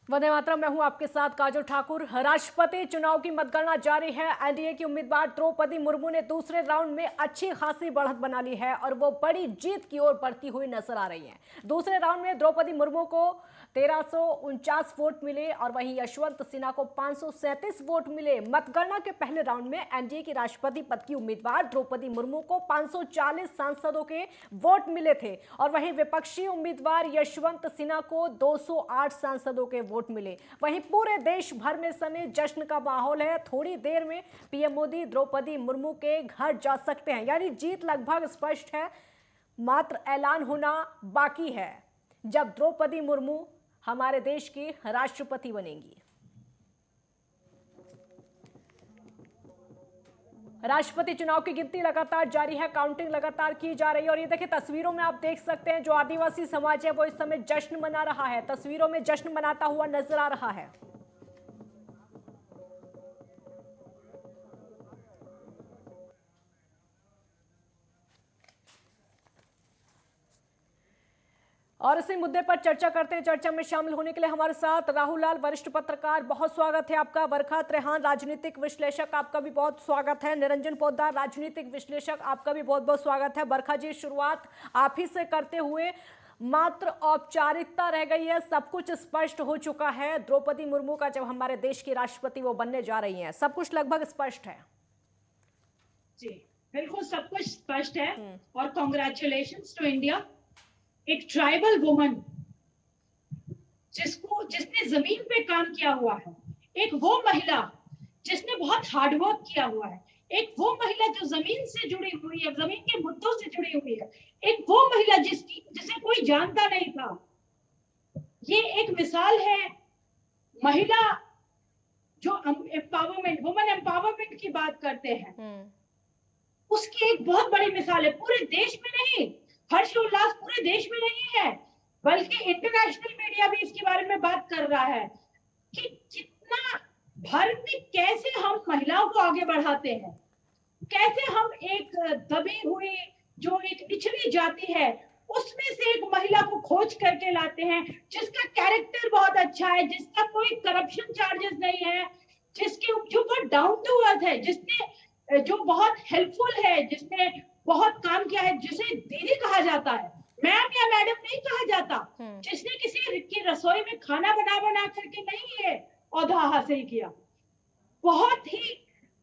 वंदे मातरम। मैं हूं आपके साथ काजल ठाकुर। राष्ट्रपति चुनाव की मतगणना जारी है। एनडीए की उम्मीदवार द्रौपदी मुर्मू ने दूसरे राउंड में अच्छी खासी बढ़त बना ली है और वो बड़ी जीत की ओर बढ़ती हुई नजर आ रही हैं। दूसरे राउंड में द्रौपदी मुर्मू को 1349 वोट मिले और वहीं यशवंत सिन्हा को 537 वोट मिले। मतगणना के पहले राउंड में एनडीए की राष्ट्रपति पद की उम्मीदवार द्रौपदी मुर्मू को 540 सांसदों के वोट मिले थे और वहीं विपक्षी उम्मीदवार यशवंत सिन्हा को 208 सांसदों के वोट मिले। वहीं पूरे देश भर में समय जश्न का माहौल है। थोड़ी देर में पीएम मोदी द्रौपदी मुर्मू के घर जा सकते हैं, यानी जीत लगभग स्पष्ट है, मात्र ऐलान होना बाकी है जब द्रौपदी मुर्मू हमारे देश की राष्ट्रपति बनेंगी। राष्ट्रपति चुनाव की गिनती लगातार जारी है, काउंटिंग लगातार की जा रही है और ये देखिए तस्वीरों में आप देख सकते हैं जो आदिवासी समाज है वो इस समय जश्न मना रहा है, तस्वीरों में जश्न मनाता हुआ नजर आ रहा है। और इसी मुद्दे पर चर्चा करते हैं। चर्चा में शामिल होने के लिए हमारे साथ राहुल लाल, वरिष्ठ पत्रकार, बहुत स्वागत है आपका। बरखा त्रेहान, राजनीतिक विश्लेषक, आपका भी बहुत स्वागत है। निरंजन पोद्दार, राजनीतिक विश्लेषक, आपका भी बहुत बहुत स्वागत है। बरखा जी, शुरुआत आप ही से करते हुए, मात्र औपचारिकता रह गई है, सब कुछ स्पष्ट हो चुका है। द्रौपदी मुर्मू का जब हमारे देश की राष्ट्रपति वो बनने जा रही हैं, सब कुछ लगभग स्पष्ट है। जी बिल्कुल, सब कुछ स्पष्ट है और कॉन्ग्रेचुलेशंस टू इंडिया। एक ट्राइबल वुमन जिसने जमीन पे काम किया हुआ है, एक वो महिला जिसने बहुत हार्डवर्क किया हुआ है, एक वो महिला जो जमीन से जुड़ी हुई है, जमीन के मुद्दों से जुड़ी हुई है, एक वो महिला जिसे कोई जानता नहीं था। ये एक मिसाल है महिला जो एम्पावरमेंट, वुमन एम्पावरमेंट की बात करते हैं, उसकी एक बहुत बड़ी मिसाल है। पूरे देश में नहीं, हर्षोल्लास पूरे देश में नहीं है, बल्कि इंटरनेशनल मीडिया भी इसके बारे में बात कर रहा है कि कितना भारत में कैसे हम महिलाओं को आगे बढ़ाते हैं, कैसे हम एक दबी हुई जो एक निचली जाति है उसमें से एक महिला को खोज करके लाते हैं, जिसका कैरेक्टर बहुत अच्छा है, जिसका कोई करप्शन चार्जेस नहीं है, जो बहुत डाउन टू अर्थ है, जो बहुत हेल्पफुल है, जिसने बहुत काम किया है, जिसे दीदी कहा जाता है, मैम या मैडम नहीं कहा जाता, जिसने किसी की रसोई में खाना बना करके नहीं ये औहदा हासिल किया। बहुत ही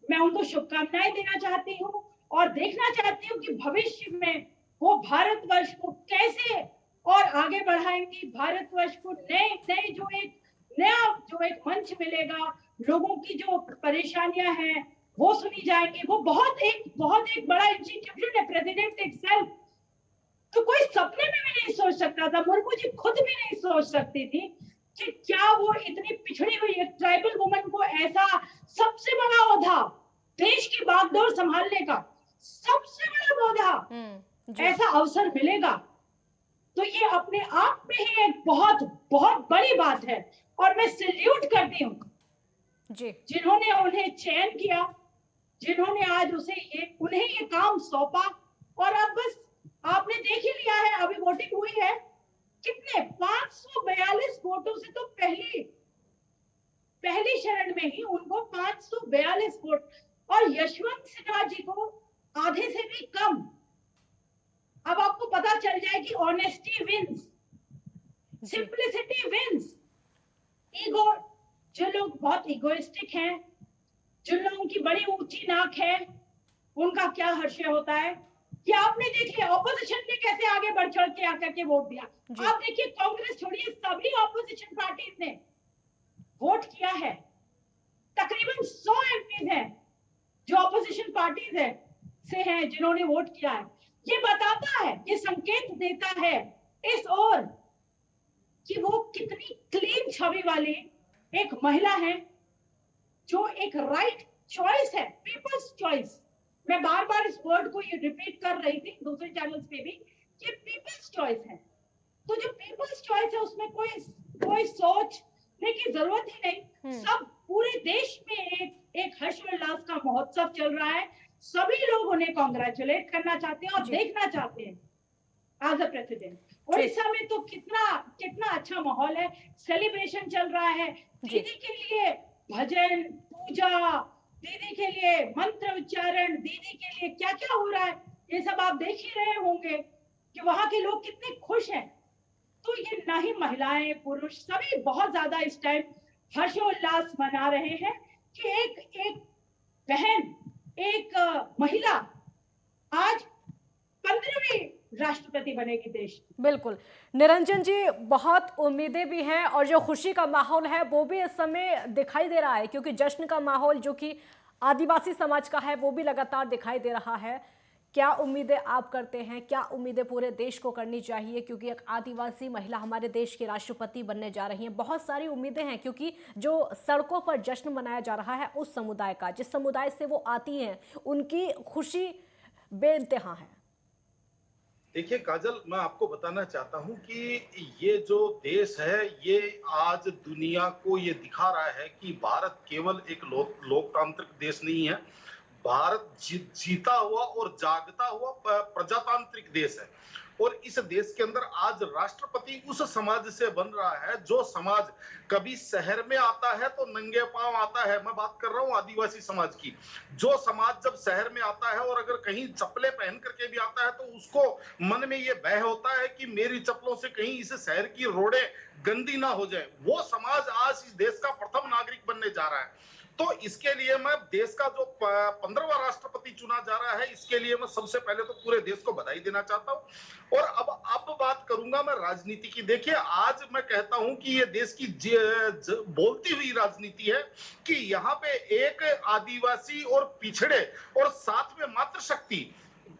मैं उनको शुभकामनाएं देना चाहती हूँ और देखना चाहती हूँ कि भविष्य में वो भारतवर्ष को कैसे और आगे बढ़ाएंगी। भारतवर्ष को नए जो एक मंच मिलेगा, लोगों की जो परेशानियां हैं वो सुनी जाएंगी। वो बहुत एक बड़ा इंस्टीट्यूशन है, प्रेसिडेंट इटसेल्फ। तो कोई सपने में भी नहीं सोच सकता था, मुर्मू जी खुद भी नहीं सोच सकती थी कि क्या वो इतनी पिछड़ी हुई एक ट्राइबल वुमन को ऐसा सबसे बड़ा औहदा, देश की बागडोर संभालने का सबसे बड़ा औहदा, ऐसा अवसर मिलेगा। तो ये अपने आप में ही एक बहुत बहुत बड़ी बात है और मैं सैल्यूट करती हूँ जिन्होंने उन्हें चयन किया, जिन्होंने आज उन्हें ये काम सौंपा। और अब बस आपने देख ही लिया है, अभी वोटिंग हुई है, कितने 542 वोटों से तो पहली शरण में ही उनको 542 वोट, और यशवंत सिन्हा जी को आधे से भी कम। अब आपको पता चल जाए कि honesty wins, simplicity wins. Ego, जो लोग बहुत इगोइस्टिक हैं, जिन लोगों की बड़ी ऊंची नाक है, उनका क्या हर्षय होता है। कि आपने देख लिया ऑपोजिशन ने कैसे आगे बढ़ चढ़ के आकर के वोट दिया। आप देखिए, कांग्रेस छोड़िए, सभी ऑपोजिशन पार्टीज ने वोट किया है। तकरीबन 100 एमपीज हैं जो ऑपोजिशन पार्टीज से हैं जिन्होंने वोट किया है। ये बताता है, ये संकेत देता है इस ओर कि वो कितनी क्लीन छवि वाली एक महिला है, जो एक राइट चॉइस है, पीपल्स चॉइस। मैं बार बार इस वर्ड को ये रिपीट कर रही थी दूसरे चैनल्स पे भी, ये पीपल्स चॉइस है। तो जो पीपल्स चॉइस है उसमें कोई सोचने की जरूरत ही नहीं। सब पूरे देश में एक हर्षोल्लास का महोत्सव चल रहा है। सभी लोग उन्हें कॉन्ग्रेचुलेट करना चाहते हैं और देखना चाहते हैं एज अ प्रेसिडेंट। उड़ीसा में तो कितना कितना अच्छा माहौल है, सेलिब्रेशन चल रहा है। जी दीदी के लिए भजन पूजा, दीदी के लिए मंत्र उच्चारण, दीदी के लिए क्या क्या हो रहा है, ये सब आप देख ही रहे होंगे कि वहां के लोग कितने खुश हैं। तो ये ना ही महिलाएं पुरुष सभी बहुत ज्यादा इस टाइम हर्षोल्लास मना रहे हैं कि एक एक बहन, एक महिला आज 15वीं राष्ट्रपति बनेगी देश की। बिल्कुल निरंजन जी, बहुत उम्मीदें भी हैं और जो खुशी का माहौल है वो भी इस समय दिखाई दे रहा है, क्योंकि जश्न का माहौल जो कि आदिवासी समाज का है वो भी लगातार दिखाई दे रहा है। क्या उम्मीदें आप करते हैं, क्या उम्मीदें पूरे देश को करनी चाहिए, क्योंकि एक आदिवासी महिला हमारे देश की राष्ट्रपति बनने जा रही हैं। बहुत सारी उम्मीदें हैं, क्योंकि जो सड़कों पर जश्न मनाया जा रहा है उस समुदाय का, जिस समुदाय से वो आती हैं, उनकी खुशी बेइंतहा है। देखिए काजल, मैं आपको बताना चाहता हूं कि ये जो देश है ये आज दुनिया को ये दिखा रहा है कि भारत केवल एक लोकतांत्रिक देश नहीं है। भारत जीता हुआ और जागता हुआ प्रजातांत्रिक देश है। और इस देश के अंदर आज राष्ट्रपति उस समाज से बन रहा है जो समाज कभी शहर में आता है तो नंगे पांव आता है। मैं बात कर रहा हूं आदिवासी समाज की। जो समाज जब शहर में आता है और अगर कहीं चप्पलें पहन करके भी आता है तो उसको मन में ये भय होता है कि मेरी चप्पलों से कहीं इस शहर की रोडें गंदी ना हो जाए। वो समाज आज इस देश का प्रथम नागरिक बनने जा रहा है। तो इसके लिए मैं देश का जो 15वां राष्ट्रपति चुना जा रहा है, इसके लिए मैं सबसे पहले तो पूरे देश को बधाई देना चाहता हूं। और अब बात करूंगा मैं राजनीति की। देखिए आज मैं कहता हूं कि ये देश की बोलती हुई राजनीति है कि यहाँ पे एक आदिवासी और पिछड़े और साथ में मातृशक्ति,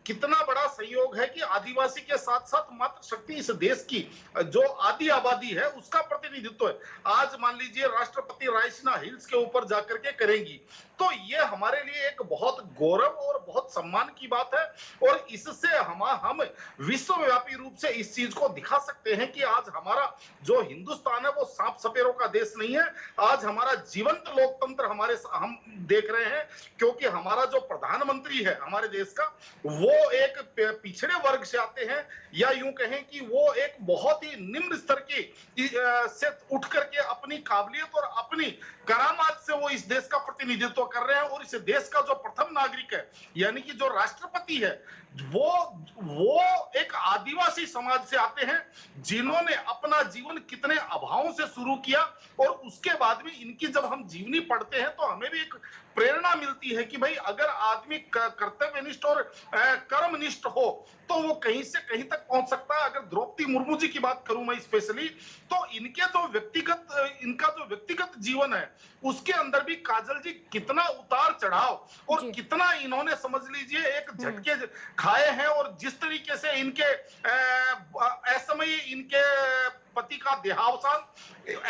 कितना बड़ा संयोग है कि आदिवासी के साथ साथ मातृशक्ति इस देश की जो आदि आबादी है उसका प्रतिनिधित्व है। आज मान लीजिए राष्ट्रपति रायसीना हिल्स के ऊपर जाकर के करेंगी, तो ये हमारे लिए एक बहुत गौरव और बहुत सम्मान की बात है। और इससे हम विश्वव्यापी रूप से इस चीज को दिखा सकते हैं कि आज हमारा जो हिंदुस्तान है वो सांप सपेरों का देश नहीं है। आज हमारा जीवंत लोकतंत्र हम देख रहे हैं, क्योंकि हमारा जो प्रधानमंत्री है हमारे देश का, वो एक पिछड़े वर्ग से आते हैं, या यूं कहें कि वो एक बहुत ही निम्न स्तर की से उठ करके अपनी काबिलियत और अपनी करामात से वो इस देश का प्रतिनिधित्व कर रहे हैं। और इस देश का जो प्रथम नागरिक है यानी कि जो राष्ट्रपति है वो एक आदिवासी समाज से आते हैं, जिन्होंने अपना जीवन कितने अभावों से शुरू किया। और उसके बाद में इनकी जब हम जीवनी पढ़ते हैं तो हमें भी एक प्रेरणा मिलती है कि भाई अगर आदमी कर्तव्यनिष्ठ और कर्मनिष्ठ हो तो वो कहीं से कहीं तक पहुंच सकता है। अगर द्रौपदी मुर्मू जी की बात करूं मैं स्पेशली, तो इनका जो व्यक्तिगत जीवन है उसके अंदर भी काजल जी कितना उतार चढ़ाव और कितना इन्होंने समझ लीजिए एक झटके खाए हैं। और जिस तरीके से इनके असमय इनके पति का देहावसान,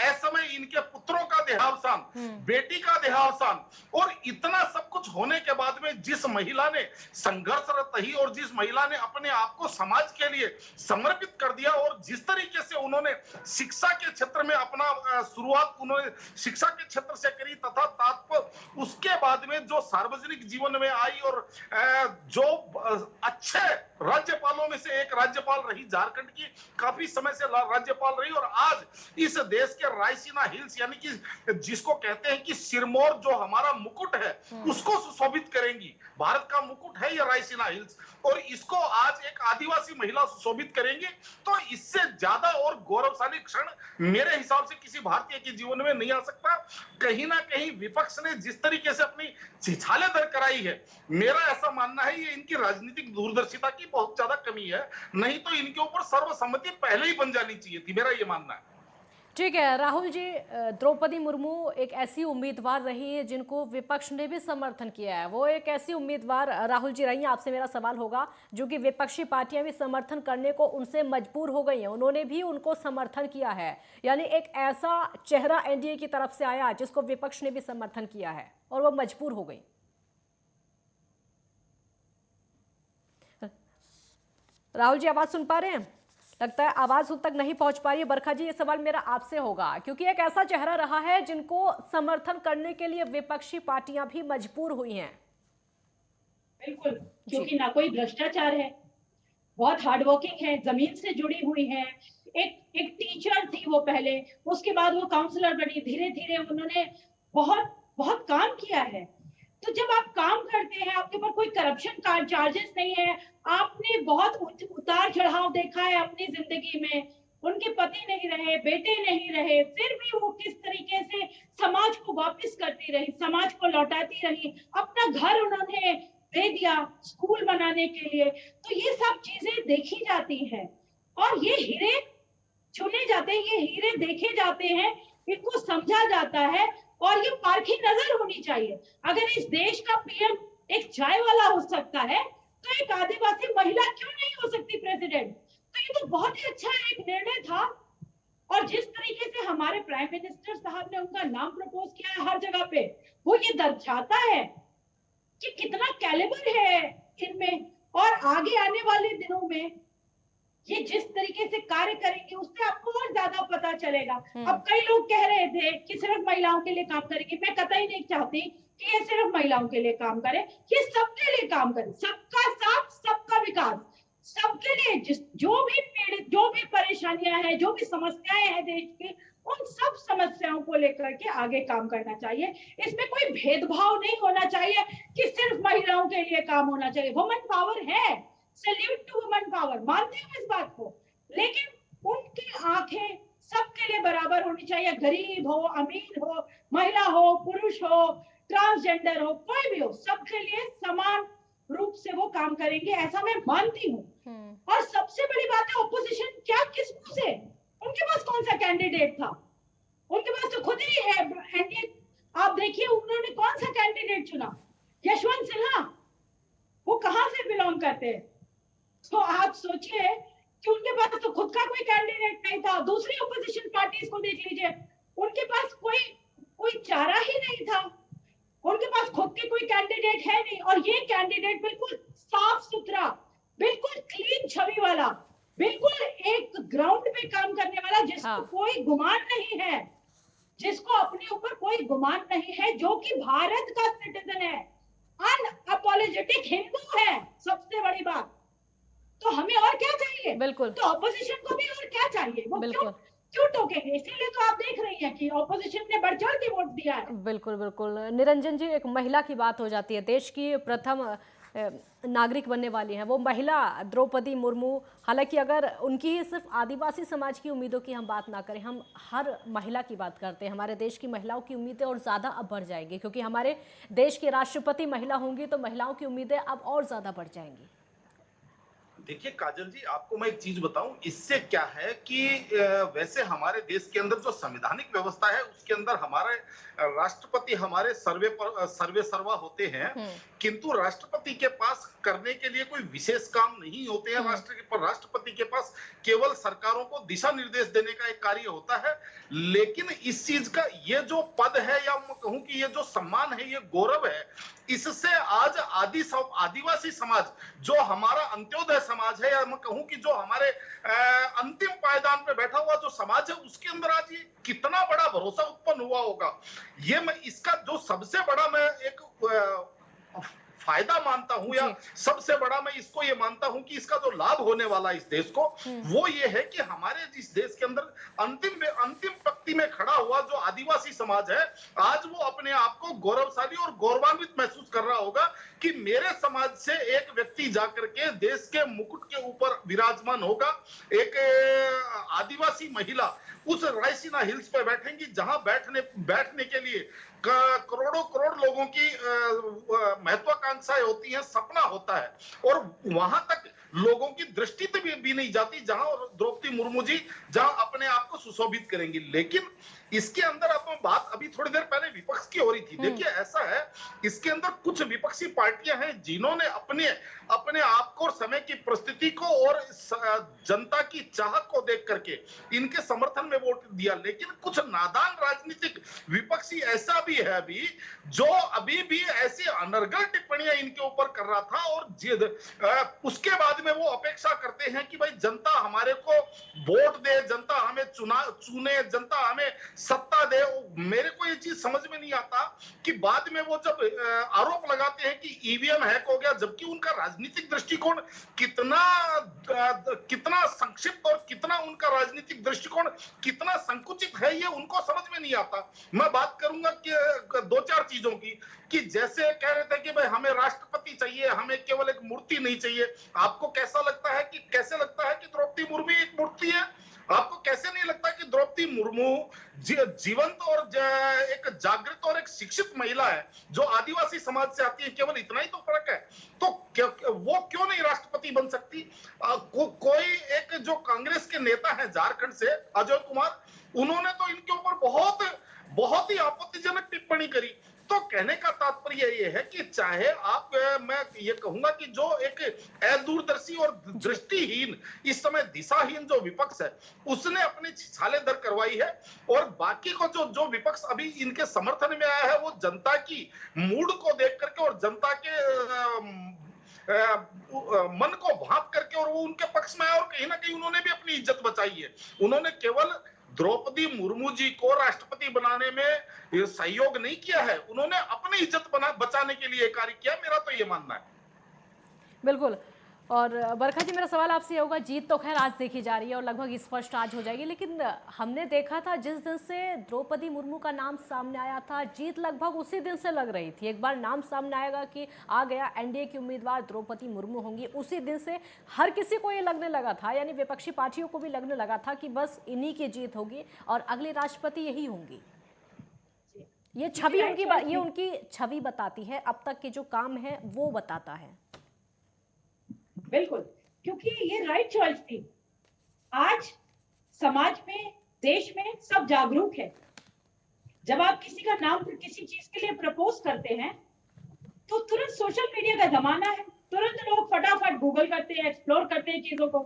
असमय इनके पुत्रों का देहावसान, बेटी का देहावसान, और इतना सब कुछ होने के बाद में जिस महिला ने संघर्षरत रही और जिस महिला ने अपने आप को समाज के लिए समर्पित कर दिया, और जिस तरीके से उन्होंने शिक्षा के क्षेत्र में अपना शुरुआत उन्होंने शिक्षा के क्षेत्र से करी, तथा तात्पर्य उसके बाद में जो सार्वजनिक जीवन में आई और जो अच्छे राज्यपालों में से एक राज्यपाल रही, झारखंड की काफी समय से राज्यपाल रही, और आज इस देश के रायसीना हिल्स यानी कि जिसको कहते हैं कि सिरमौर जो हमारा मुकुट है उसको सुशोभित करेंगी। भारत का मुकुट है ये रायसीना हिल्स, और इसको आज एक आदिवासी महिला सुशोभित करेंगी। तो इससे ज्यादा और गौरवशाली क्षण मेरे हिसाब से किसी भारतीय के जीवन में नहीं आ सकता। कहीं ना कहीं विपक्ष ने जिस तरीके से अपनी छिछाले दर कराई है, मेरा ऐसा मानना है ये इनकी राजनीतिक दूरदर्शिता की बहुत ज्यादा कमी है, नहीं तो इनके ऊपर सर्वसम्मति पहले ही बन जानी चाहिए थी, मेरा ये मानना है। ठीक है राहुल जी, द्रौपदी मुर्मू एक ऐसी उम्मीदवार रही है जिनको विपक्ष ने भी समर्थन किया है। वो एक ऐसी उम्मीदवार राहुल जी रही हैं, आपसे मेरा सवाल होगा, जो कि विपक्षी पार्टियां भी समर्थन करने को उनसे मजबूर हो गई हैं, उन्होंने भी उनको समर्थन किया है। यानी एक ऐसा चेहरा एनडीए की तरफ से आया जिसको विपक्ष ने भी समर्थन किया है और वो मजबूर हो गई। राहुल जी आवाज सुन पा रहे हैं? लगता है आवाज उन तक नहीं पहुंच पा रही है। बरखा जी, ये सवाल मेरा आपसे होगा, क्योंकि एक ऐसा चेहरा रहा है जिनको समर्थन करने के लिए विपक्षी पार्टियां भी मजबूर हुई हैं। बिल्कुल, क्योंकि ना कोई भ्रष्टाचार है, बहुत हार्ड वर्किंग है, जमीन से जुड़ी हुई है। एक एक टीचर थी वो पहले, उसके बाद वो काउंसलर बनी, धीरे धीरे उन्होंने बहुत बहुत काम किया है। तो जब आप काम करते हैं, आपके ऊपर कोई करप्शन का चार्जेस नहीं है, आपने बहुत उतार चढ़ाव देखा है अपनी जिंदगी में, उनके पति नहीं रहे, बेटे नहीं रहे, फिर भी वो किस तरीके से समाज को वापस करती रही, समाज को लौटाती रही, अपना घर उन्होंने दे दिया स्कूल बनाने के लिए। तो ये सब चीजें देखी जाती है और ये हीरे चुने जाते हैं, ये हीरे देखे जाते हैं, इनको समझा जाता है और ये पारखी नजर होनी चाहिए। अगर इस देश का पीएम एक चाय वाला हो सकता है, तो एक आदिवासी महिला क्यों नहीं हो सकती प्रेसिडेंट? तो ये तो बहुत ही अच्छा एक निर्णय था। और जिस तरीके से हमारे प्राइम मिनिस्टर साहब ने उनका नाम प्रपोज किया है हर जगह पे, वो ये दर्शाता है कि कितना कैलिबर है इनमें। और आगे आने वाले दिनों में ये जिस तरीके से कार्य करेंगे, उससे आपको और ज्यादा पता चलेगा। अब कई लोग कह रहे थे कि सिर्फ महिलाओं के लिए काम करेंगे, मैं कतई नहीं चाहती कि ये सिर्फ महिलाओं के लिए काम करे, ये सबके लिए काम करे, सबका साथ सबका विकास, सबके लिए जो भी पीड़ित, जो भी परेशानियां हैं, जो भी समस्याएं हैं देश की, उन सब समस्याओं को लेकर के आगे काम करना चाहिए। इसमें कोई भेदभाव नहीं होना चाहिए कि सिर्फ महिलाओं के लिए काम होना चाहिए। वुमेन पावर है, सैल्यूट टू वुमेन पावर, मानती हूँ इस बात को, लेकिन उनकी आंखें सबके लिए बराबर होनी चाहिए। गरीब हो, अमीर हो, महिला हो, पुरुष हो, ट्रांसजेंडर हो, कोई भी हो, सबके लिए समान रूप से वो काम करेंगे, ऐसा मैं मानती हूँ। और सबसे बड़ी बात है, ऑपोजिशन क्या, किस मुंह से, उनके पास कौन सा कैंडिडेट था? उनके पास तो खुद ही है एनडीए। आप देखिए उन्होंने कौन सा कैंडिडेट चुना, यशवंत सिन्हा, वो कहां से बिलोंग करते हैं? तो आप सोचिए कि उनके पास तो खुद का कोई कैंडिडेट नहीं था। दूसरी ऑपोजिशन पार्टीज को देख लीजिए, उनके पास कोई चारा ही नहीं था, उनके पास खुद के कोई कैंडिडेट है नहीं। और ये कैंडिडेट बिल्कुल साफ सुथरा, बिल्कुल क्लीन छवि वाला, बिल्कुल एक ग्राउंड पे काम करने वाला, जिसको कोई गुमान नहीं है, जिसको अपने ऊपर कोई गुमान नहीं है, जो कि भारत का सिटीजन है, अनअपोलोजेटिक हिंदू है, सबसे बड़ी बात। तो हमें और क्या चाहिए? बिल्कुल। तो ऑपोजिशन को भी और क्या चाहिए? वो क्यों टोकेंगे? इसीलिए तो आप देख रही हैं कि ऑपोजिशन ने बढ़ चढ़ के वोट दिया है। बिल्कुल बिल्कुल। निरंजन जी, एक महिला की बात हो जाती है, देश की प्रथम नागरिक बनने वाली हैं वो महिला द्रौपदी मुर्मू। हालांकि अगर उनकी ही सिर्फ आदिवासी समाज की उम्मीदों की हम बात ना करें, हम हर महिला की बात करते हैं, हमारे देश की महिलाओं की उम्मीदें और ज़्यादा अब बढ़ जाएंगी, क्योंकि हमारे देश की राष्ट्रपति महिला होंगी, तो महिलाओं की उम्मीदें अब और ज़्यादा बढ़ जाएंगी। देखिए काजल जी, आपको मैं एक चीज बताऊं, इससे क्या है कि वैसे हमारे देश के अंदर जो संवैधानिक व्यवस्था है, उसके अंदर हमारे राष्ट्रपति हमारे सर्वे सर्वा होते हैं, किंतु राष्ट्रपति के पास करने के लिए कोई विशेष काम नहीं होते हैं। राष्ट्रपति के पास केवल सरकारों को दिशा निर्देश देने का एक कार्य होता है। लेकिन इस चीज का ये जो पद है, या मैं कहूं कि ये जो सम्मान है, ये गौरव है, इससे आज आदिवासी समाज, जो हमारा अंत्योदय समाज है, या मैं कहूं कि जो हमारे अंतिम पायदान पे बैठा हुआ जो समाज है, उसके अंदर आज ये कितना बड़ा भरोसा उत्पन्न हुआ होगा। ये मैं इसका जो सबसे बड़ा मैं एक फायदा मानता हूं, या सबसे बड़ा मैं इसको ये मानता हूं कि इसका जो लाभ होने वाला इस देश को, वो ये है कि हमारे इस देश के अंदर अंतिम पंक्ति में खड़ा हुआ जो आदिवासी समाज है, आज वो अपने आप को गौरवशाली और गौरवान्वित महसूस कर रहा होगा कि मेरे समाज से एक व्यक्ति जाकर के देश के मुकुट के ऊपर विराजमान होगा। एक आदिवासी महिला उस रायसीना हिल्स पे बैठेंगी, जहां बैठने के लिए करोड़ों करोड़ लोगों की महत्वाकांक्षाएं होती हैं, सपना होता है, और वहां तक लोगों की दृष्टि भी नहीं जाती, जहां द्रौपदी मुर्मू जी जहां अपने आप को सुशोभित करेंगी। लेकिन इसके अंदर अब बात अभी थोड़ी देर पहले विपक्ष की हो रही थी। देखिए ऐसा है, इसके अंदर कुछ विपक्षी पार्टियां हैं जिन्होंने अपने आप को और समय की परिस्थिति को और जनता की चाहत को देख करके इनके समर्थन में वोट दिया। लेकिन कुछ नादान राजनीतिक विपक्षी ऐसा भी है अभी, जो अभी भी ऐसी अनर्गल टिप्पणियां इनके ऊपर कर रहा था, और उसके बाद में वो अपेक्षा करते हैं कि भाई जनता हमारे को वोट दे, जनता हमें चुने, जनता हमें सत्ता दे। मेरे को ये चीज समझ में नहीं आता कि बाद में वो जब आरोप लगाते हैं कि ईवीएम हैक हो गया, जबकि उनका राजनीतिक दृष्टिकोण कितना संक्षिप्त और कितना उनका राजनीतिक दृष्टिकोण कितना संकुचित है, ये उनको समझ में नहीं आता। मैं बात करूंगा कि दो चार चीजों की, कि जैसे कह रहे थे कि भाई हमें राष्ट्रपति चाहिए, हमें केवल एक मूर्ति नहीं चाहिए। आपको कैसा लगता है कि कैसे लगता है कि द्रौपदी मुर्मू एक मूर्ति है? आपको कैसे नहीं लगता कि द्रौपदी मुर्मू जीवंत और एक जागृत और एक शिक्षित महिला है जो आदिवासी समाज से आती है? केवल इतना ही तो फर्क है। तो वो क्यों नहीं राष्ट्रपति बन सकती? कोई एक जो कांग्रेस के नेता है झारखंड से, अजय कुमार, उन्होंने तो इनके ऊपर बहुत ही आपत्तिजनक टिप्पणी करी। तो कहने का तात्पर्य ये है कि चाहे आप, मैं ये कहूंगा कि जो एक अदूरदर्शी और दृष्टिहीन, इस समय दिशाहीन जो विपक्ष है, उसने अपनी छाले दर करवाई है, और बाकी को जो विपक्ष अभी इनके समर्थन में आया है, वो जनता की मूड को देख करके और जनता के मन को भांप करके और वो उनके पक्ष में आया, और कहीं ना कहीं उन्होंने भी अपनी इज्जत बचाई है। उन्होंने केवल द्रौपदी मुर्मू जी को राष्ट्रपति बनाने में सहयोग नहीं किया है, उन्होंने अपनी इज्जत बचाने के लिए कार्य किया, मेरा तो ये मानना है। बिल्कुल। और बरखा जी, मेरा सवाल आपसे होगा, जीत तो खैर आज देखी जा रही है और लगभग स्पष्ट आज हो जाएगी, लेकिन हमने देखा था जिस दिन से द्रौपदी मुर्मू का नाम सामने आया था, जीत लगभग उसी दिन से लग रही थी। एक बार नाम सामने आएगा कि आ गया एनडीए की उम्मीदवार द्रौपदी मुर्मू होंगी, उसी दिन से हर किसी को ये लगने लगा था, यानी विपक्षी पार्टियों को भी लगने लगा था कि बस इन्हीं की जीत होगी और अगली राष्ट्रपति यही होंगी। ये छवि ये उनकी छवि बताती है, अब तक के जो काम है वो बताता है। बिल्कुल, क्योंकि ये राइट चॉइस थी। आज समाज में, देश में सब जागरूक है। जब आप किसी का नाम किसी चीज के लिए प्रपोज करते हैं तो तुरंत सोशल मीडिया का जमाना है, तुरंत लोग फटाफट गूगल करते हैं, एक्सप्लोर करते हैं चीजों को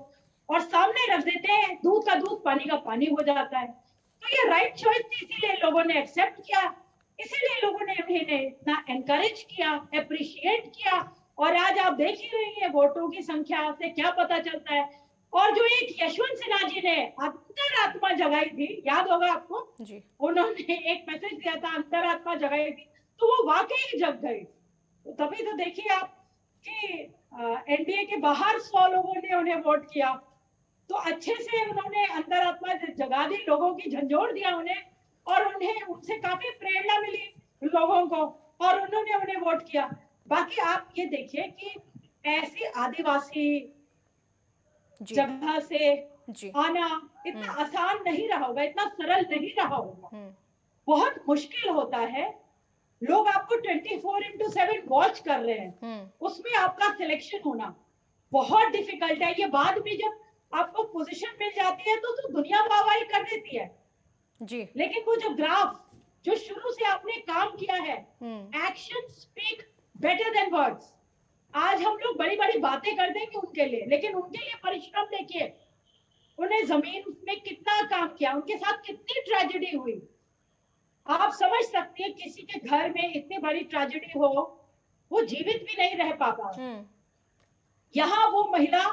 और सामने रख देते हैं। दूध का दूध, पानी का पानी हो जाता है। तो ये राइट चॉइस थी, इसीलिए लोगों ने एक्सेप्ट किया, इसीलिए लोगों ने उन्हें इतना एनकरेज किया, अप्रिशिएट किया। और आज आप देख ही रही है वोटों की संख्या से क्या पता चलता है। और जो एक यशवंत सिन्हा जी ने अंतरात्मा जगाई थी, याद होगा आपको जी, उन्होंने एक मैसेज दिया था, अंतरात्मा जगाई थी, तो वो वाकई जग गई। तो तभी तो देखिए आप कि एनडीए के बाहर 100 लोगों ने उन्हें वोट किया, तो अच्छे से उन्होंने अंतरात्मा जगा दी, लोगों की झंझोड़ दिया उन्हें, और उन्हें उनसे काफी प्रेरणा मिली लोगों को, और उन्होंने उन्हें वोट किया। बाकी आप ये देखिए कि ऐसी आदिवासी जगह से आना इतना आसान नहीं रहा होगा, इतना सरल नहीं रहा होगा, बहुत मुश्किल होता है। लोग आपको 24/7 वॉच कर रहे हैं, उसमें आपका सिलेक्शन होना बहुत डिफिकल्ट है। ये बाद में जब आपको पोजीशन मिल जाती है तो दुनिया वाहवाही कर देती है जी, लेकिन वो जो ग्राफ जो शुरू से आपने काम किया है, action speak better than words. आज हम लोग बड़ी बड़ी बातें कर देंगे उनके लिए, लेकिन उनके लिए परिश्रम देखिए, उन्हें जमीन में कितना काम किया, उनके साथ कितनी ट्रेजेडी हुई। आप समझ सकते हैं किसी के घर में इतनी बड़ी ट्रेजेडी हो, वो जीवित भी नहीं रह पाता। यहाँ वो महिला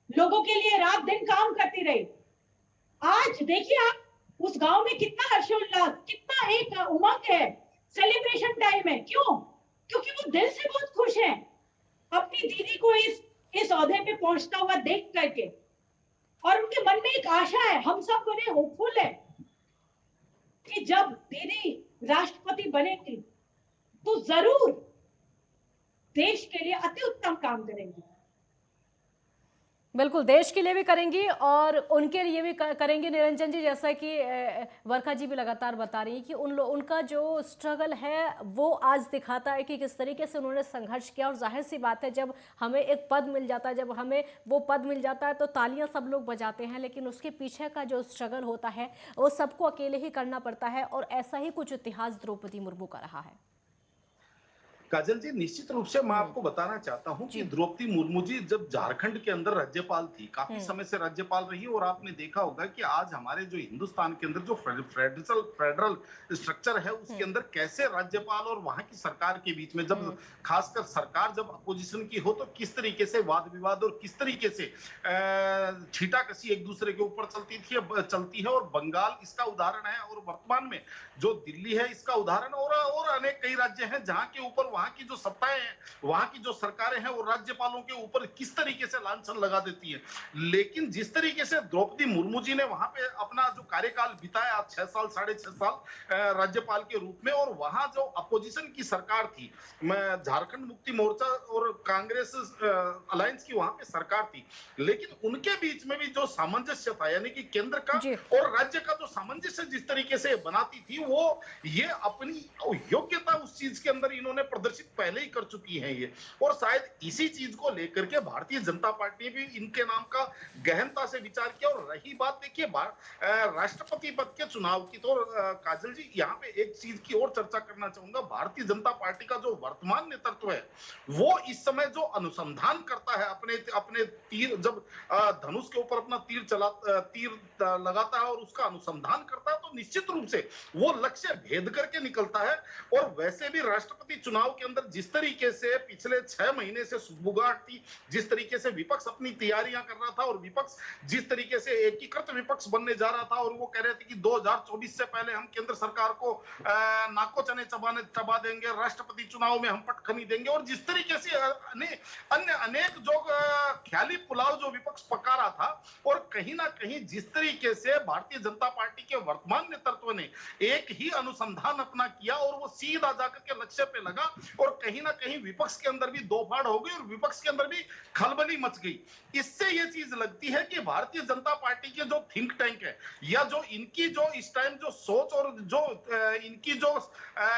लोगों के लिए रात दिन काम करती रही। आज देखिए आप उस गांव में कितना हर्षोल्लास, कितना एक उमंग है, सेलिब्रेशन टाइम है। क्यों? क्योंकि वो दिल से बहुत खुश हैं अपनी दीदी को इस ओहदे पे पहुंचता हुआ देख करके, और उनके मन में एक आशा है, हम सब बड़े होपफुल है कि जब दीदी राष्ट्रपति बनेगी तो जरूर देश के लिए अति उत्तम काम करेंगी। बिल्कुल, देश के लिए भी करेंगी और उनके लिए भी करेंगी निरंजन जी। जैसा कि वर्षा जी भी लगातार बता रही हैं कि उनका जो स्ट्रगल है वो आज दिखाता है कि किस तरीके से उन्होंने संघर्ष किया। और जाहिर सी बात है, जब हमें एक पद मिल जाता है, जब हमें वो पद मिल जाता है तो तालियां सब लोग बजाते हैं, लेकिन उसके पीछे का जो स्ट्रगल होता है वो सबको अकेले ही करना पड़ता है। और ऐसा ही कुछ इतिहास द्रौपदी मुर्मू का रहा है। काजल जी, निश्चित रूप से मैं आपको बताना चाहता हूं कि जी। द्रौपदी मुर्मू जी जब झारखंड के अंदर राज्यपाल थी, काफी हम्म। समय से राज्यपाल रही, और आपने देखा होगा कि आज हमारे जो हिंदुस्तान के अंदर जो फेडरल फेडरल स्ट्रक्चर है उसके हम्म। अंदर कैसे राज्यपाल और वहां की सरकार के बीच में, जब हम्म। खासकर सरकार जब अपोजिशन की हो, तो किस तरीके से वाद विवाद और किस तरीके से छीटाकशी एक दूसरे के ऊपर चलती है। और बंगाल इसका उदाहरण है, और वर्तमान में जो दिल्ली है इसका उदाहरण, और अनेक कई राज्य हैं जहां के ऊपर वहां की जो सत्ताएं हैं, वहां की जो सरकारें हैं, वो राज्यपालों के ऊपर किस तरीके से लांछन लगा देती है। लेकिन जिस तरीके से द्रौपदी मुर्मू जी ने वहां पे अपना जो कार्यकाल बिताया, 6 साल 6.5 साल राज्यपाल के रूप में, और वहां जो अपोजिशन की सरकार थी, झारखंड मुक्ति मोर्चा और कांग्रेस अलायंस की वहां पे सरकार थी, लेकिन उनके बीच में भी जो सामंजस्य था, यानी कि केंद्र का जी। और राज्य का जो सामंजस्य जिस तरीके से बनाती थी, वो ये अपनी योग्यता उस चीज के अंदर इन्होंने प्रदर्शित पहले ही कर चुकी है ये। और शायद इसी चीज को लेकर के भारतीय जनता पार्टी भी इनके नाम का गहनता से विचार किया। और रही बात, देखिए राष्ट्रपति पद के चुनाव की, तो काजल जी यहाँ पे एक चीज की और चर्चा करना चाहूंगा। भारतीय जनता पार्टी का जो वर्तमान नेतृत्व है, वो इस समय जो अनुसंधान करता है, अपने अपने तीर जब धनुष के ऊपर अपना तीर लगाता है और उसका अनुसंधान करता है, तो निश्चित रूप से वो लक्ष्य भेद करके निकलता है। और वैसे भी राष्ट्रपति चुनाव के अंदर जिस तरीके से पिछले 6 महीने से सुगबुगाहट थी, जिस तरीके से विपक्ष अपनी तैयारियां कर रहा था, और विपक्ष जिस तरीके से एकीकृत विपक्ष बनने जा रहा था, और वो कह रहे थे कि 2024 से पहले हम केंद्र सरकार को नाको चने चबा देंगे, राष्ट्रपति चुनाव में हम पटखनी देंगे, और जिस तरीके से अन्य अनेक जो ख्याली पुलाव जो विपक्ष पका रहा था, और कहीं ना कहीं जिस तरीके से भारतीय जनता पार्टी के वर्तमान नेतृत्व ने एक ही अनुसंधान अपना किया, और वो सीधा जाकर के लक्ष्य पे लगा, और कहीं ना कहीं विपक्ष के अंदर भी दो फाड़ हो गई, और विपक्ष के अंदर भी खलबली मच गई। इससे ये चीज लगती है कि भारतीय जनता पार्टी के जो थिंक टैंक है, या जो इनकी जो इस टाइम जो सोच, और जो इनकी जो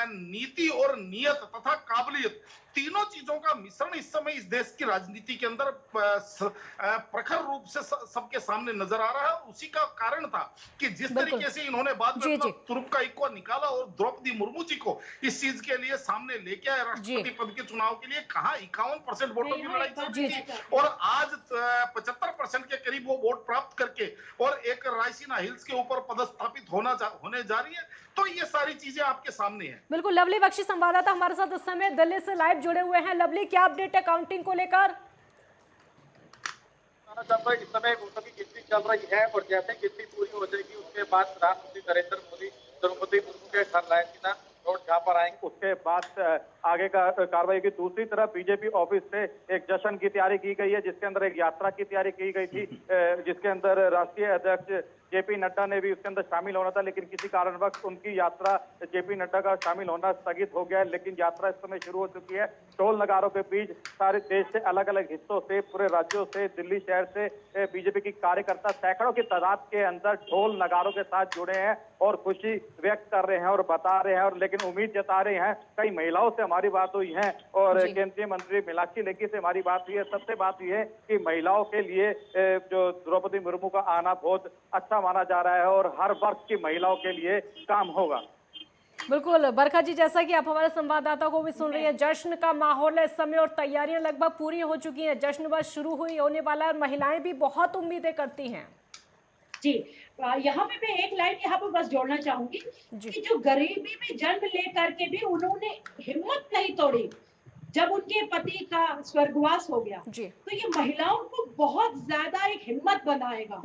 नीति और नियत तथा काबिलियत, तीनों चीजों का मिश्रण इस समय इस देश की राजनीति के अंदर प्रखर रूप से सबके सामने नजर आ रहा है। उसी का कारण था कि जिस बिल्कुल। तरीके से इन्होंने बाद में जी, अपना जी। तुरुप का इक्का निकाला, और द्रौपदी मुर्मू जी को इस चीज के लिए सामने लेके आए राष्ट्रपति पद के चुनाव के लिए, कहा 51% वोटों की लड़ाई चल रही थी, और आज 75% के करीब वो वोट प्राप्त करके और एक रायसीना हिल्स के ऊपर पदस्थापित होने जा रही है। तो ये सारी चीजें आपके सामने हैं। बिल्कुल। लवली बख्शी संवाददाता हमारे साथ इस समय दिल्ली से लाइव जुड़े हुए हैं। लवली, क्या अपडेट है काउंटिंग को लेकर? इस समय वोटों की गिनती चल रही है, और जैसे गिनती पूरी हो जाएगी उसके बाद प्रधानमंत्री नरेंद्र मोदी द्रौपदी मुर्मू के घर रायसीना रोड जहाँ पर आएंगे, उसके बाद आगे का कार्रवाई की। दूसरी तरफ बीजेपी ऑफिस से एक जश्न की तैयारी की गई है, जिसके अंदर एक यात्रा की तैयारी की गई थी, जिसके अंदर राष्ट्रीय अध्यक्ष जेपी नड्डा ने भी उसके अंदर शामिल होना था, लेकिन किसी कारणवश उनकी यात्रा, जेपी नड्डा का शामिल होना स्थगित हो गया है। लेकिन यात्रा इस समय शुरू हो चुकी है। ढोल नगारों के बीच सारे देश से, अलग अलग हिस्सों से, पूरे राज्यों से, दिल्ली शहर से बीजेपी की कार्यकर्ता सैकड़ों की तादाद के अंदर ढोल नगारों के साथ जुड़े हैं और खुशी व्यक्त कर रहे हैं और बता रहे हैं, और लेकिन उम्मीद जता रहे हैं। कई महिलाओं से हमारी बात हुई है, और केंद्रीय मंत्री मीनाक्षी लेखी से हमारी बात हुई है। सबसे बात हुई है कि महिलाओं के लिए जो द्रौपदी मुर्मू का आना बहुत अच्छा माना जा रहा है, और हर वर्ग की महिलाओं के लिए काम होगा। बिल्कुल बरखा जी, जैसा कि आप हमारे संवाददाता को भी सुन रही है, जश्न का माहौल है इस समय और तैयारियां लगभग पूरी हो चुकी हैं। जश्न बस शुरू हुई होने वाला है और महिलाएं भी बहुत उम्मीदें करती हैं। जी, यहाँ पे मैं एक लाइन यहाँ पर बस जोड़ना चाहूंगी कि जो गरीबी में जन्म लेकर के भी उन्होंने हिम्मत नहीं तोड़ी, जब उनके पति का स्वर्गवास हो गया, तो ये महिलाओं को बहुत ज्यादा एक हिम्मत बनाएगा।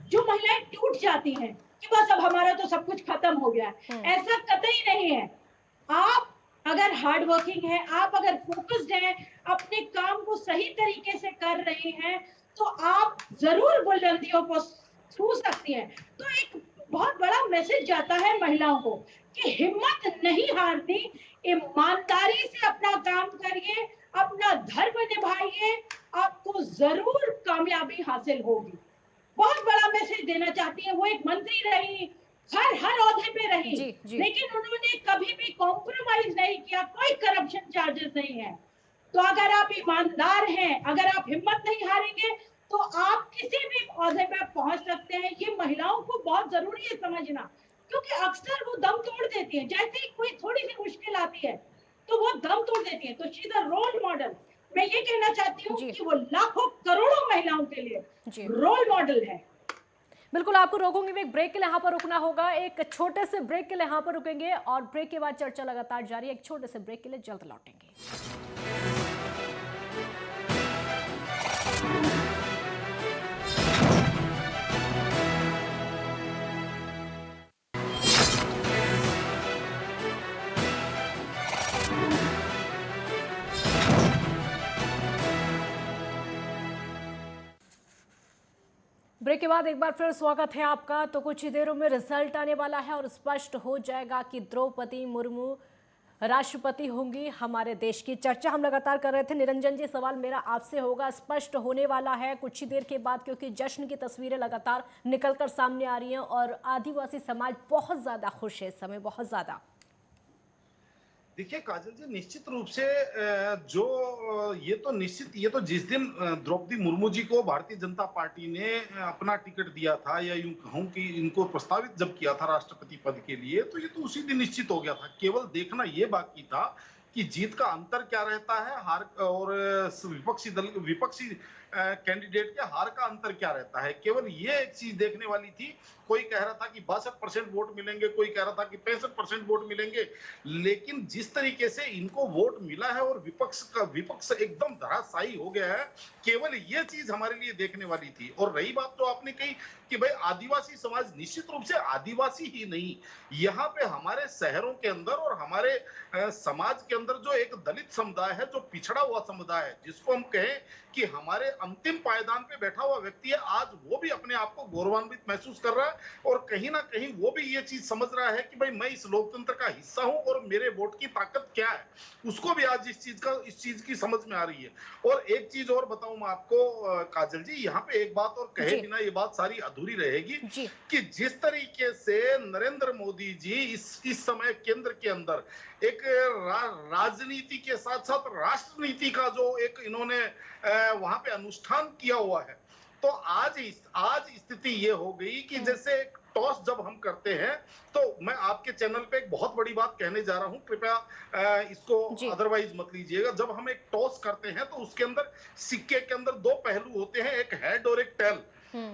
जो महिलाएं टूट जाती हैं कि बस अब हमारा तो सब कुछ खत्म हो गया है, ऐसा कतई नहीं है। आप अगर हार्ड वर्किंग है, आप अगर फोकस्ड हैं, अपने काम को सही तरीके से कर रहे हैं, तो आप जरूर बुलंदियों को छू सकती हैं। तो एक बहुत बड़ा मैसेज जाता है महिलाओं को कि हिम्मत नहीं हारनी, ईमानदारी से अपना काम करिए, अपना धर्म निभाइए, आपको जरूर कामयाबी हासिल होगी। बहुत बड़ा मैसेज देना चाहती है। वो एक मंत्री रही, हर ओहदे पे रही, लेकिन उन्होंने कभी भी कॉम्प्रोमाइज नहीं किया, कोई करप्शन चार्जेस नहीं है। तो अगर आप ईमानदार हैं, अगर आप हिम्मत नहीं हारेंगे, तो आप किसी भी ओहदे पे पहुंच सकते हैं। ये महिलाओं को बहुत जरूरी है समझना, क्योंकि अक्सर वो दम तोड़ देती है। जैसे ही कोई थोड़ी सी मुश्किल आती है, तो वो दम तोड़ देती है। तो she is a role model. मैं ये कहना चाहती हूँ जी। कि वो लाखों करोड़ों महिलाओं के लिए जी। रोल मॉडल है। बिल्कुल आपको रोकूंगी मैं, एक ब्रेक के लिए यहाँ पर रुकना होगा, एक छोटे से ब्रेक के लिए यहाँ पर रुकेंगे और ब्रेक के बाद चर्चा लगातार जारी है। एक छोटे से ब्रेक के लिए जल्द लौटेंगे। ब्रेक के बाद एक बार फिर स्वागत है आपका। तो कुछ ही देरों में रिजल्ट आने वाला है और स्पष्ट हो जाएगा कि द्रौपदी मुर्मू राष्ट्रपति होंगी हमारे देश की। चर्चा हम लगातार कर रहे थे। निरंजन जी, सवाल मेरा आपसे होगा, स्पष्ट होने वाला है कुछ ही देर के बाद, क्योंकि जश्न की तस्वीरें लगातार निकलकर सामने आ रही हैं और आदिवासी समाज बहुत ज्यादा खुश है इस समय, बहुत ज्यादा। देखिए काजल जी, निश्चित रूप से ये तो जिस दिन द्रौपदी मुर्मू जी को भारतीय जनता पार्टी ने अपना टिकट दिया था, या यूं कहूं कि इनको प्रस्तावित जब किया था राष्ट्रपति पद के लिए, तो ये तो उसी दिन निश्चित हो गया था। केवल देखना ये बाकी था कि जीत का अंतर क्या रहता है, हार और विपक्षी कैंडिडेट के हार का अंतर क्या रहता है। केवल ये एक चीज देखने वाली थी। कोई कह रहा था कि 62% वोट मिलेंगे, कोई कह रहा था कि 65% वोट मिलेंगे, लेकिन जिस तरीके से इनको वोट मिला है और विपक्ष एकदम धराशायी हो गया है, केवल ये चीज हमारे लिए देखने वाली थी। और रही बात तो आपने कही कि भाई आदिवासी समाज, निश्चित रूप से आदिवासी ही नहीं, यहाँ पे हमारे शहरों के अंदर और हमारे समाज के अंदर जो एक दलित समुदाय है, जो पिछड़ा हुआ समुदाय है, जिसको हम कहें कि हमारे अंतिम पायदान पे बैठा हुआ व्यक्ति है, आज वो भी अपने आप को गौरवान्वित महसूस कर रहा है और कहीं ना कहीं वो भी ये चीज समझ रहा है कि भाई मैं इस लोकतंत्र का हिस्सा हूं और मेरे वोट की ताकत क्या है। उसको भी आज इस चीज की समझ में आ रही है। और एक चीज और बताऊं मैं आपको काजल जी, यहाँ पे एक बात और कहे बिना ये बात सारी अधूरी रहेगी कि जिस तरीके से नरेंद्र मोदी जी इस समय केंद्र के अंदर एक राजनीति के साथ साथ राष्ट्रनीति का जो एक इन्होंने वहां पे अनुष्ठान किया हुआ है, तो आज स्थिति ये हो गई कि जैसे टॉस जब हम करते हैं, तो मैं आपके चैनल पे एक बहुत बड़ी बात कहने जा रहा हूं, कृपया इसको अदरवाइज मत लीजिएगा। जब हम एक टॉस करते हैं तो उसके अंदर सिक्के के अंदर दो पहलू होते हैं, एक हेड और एक टेल।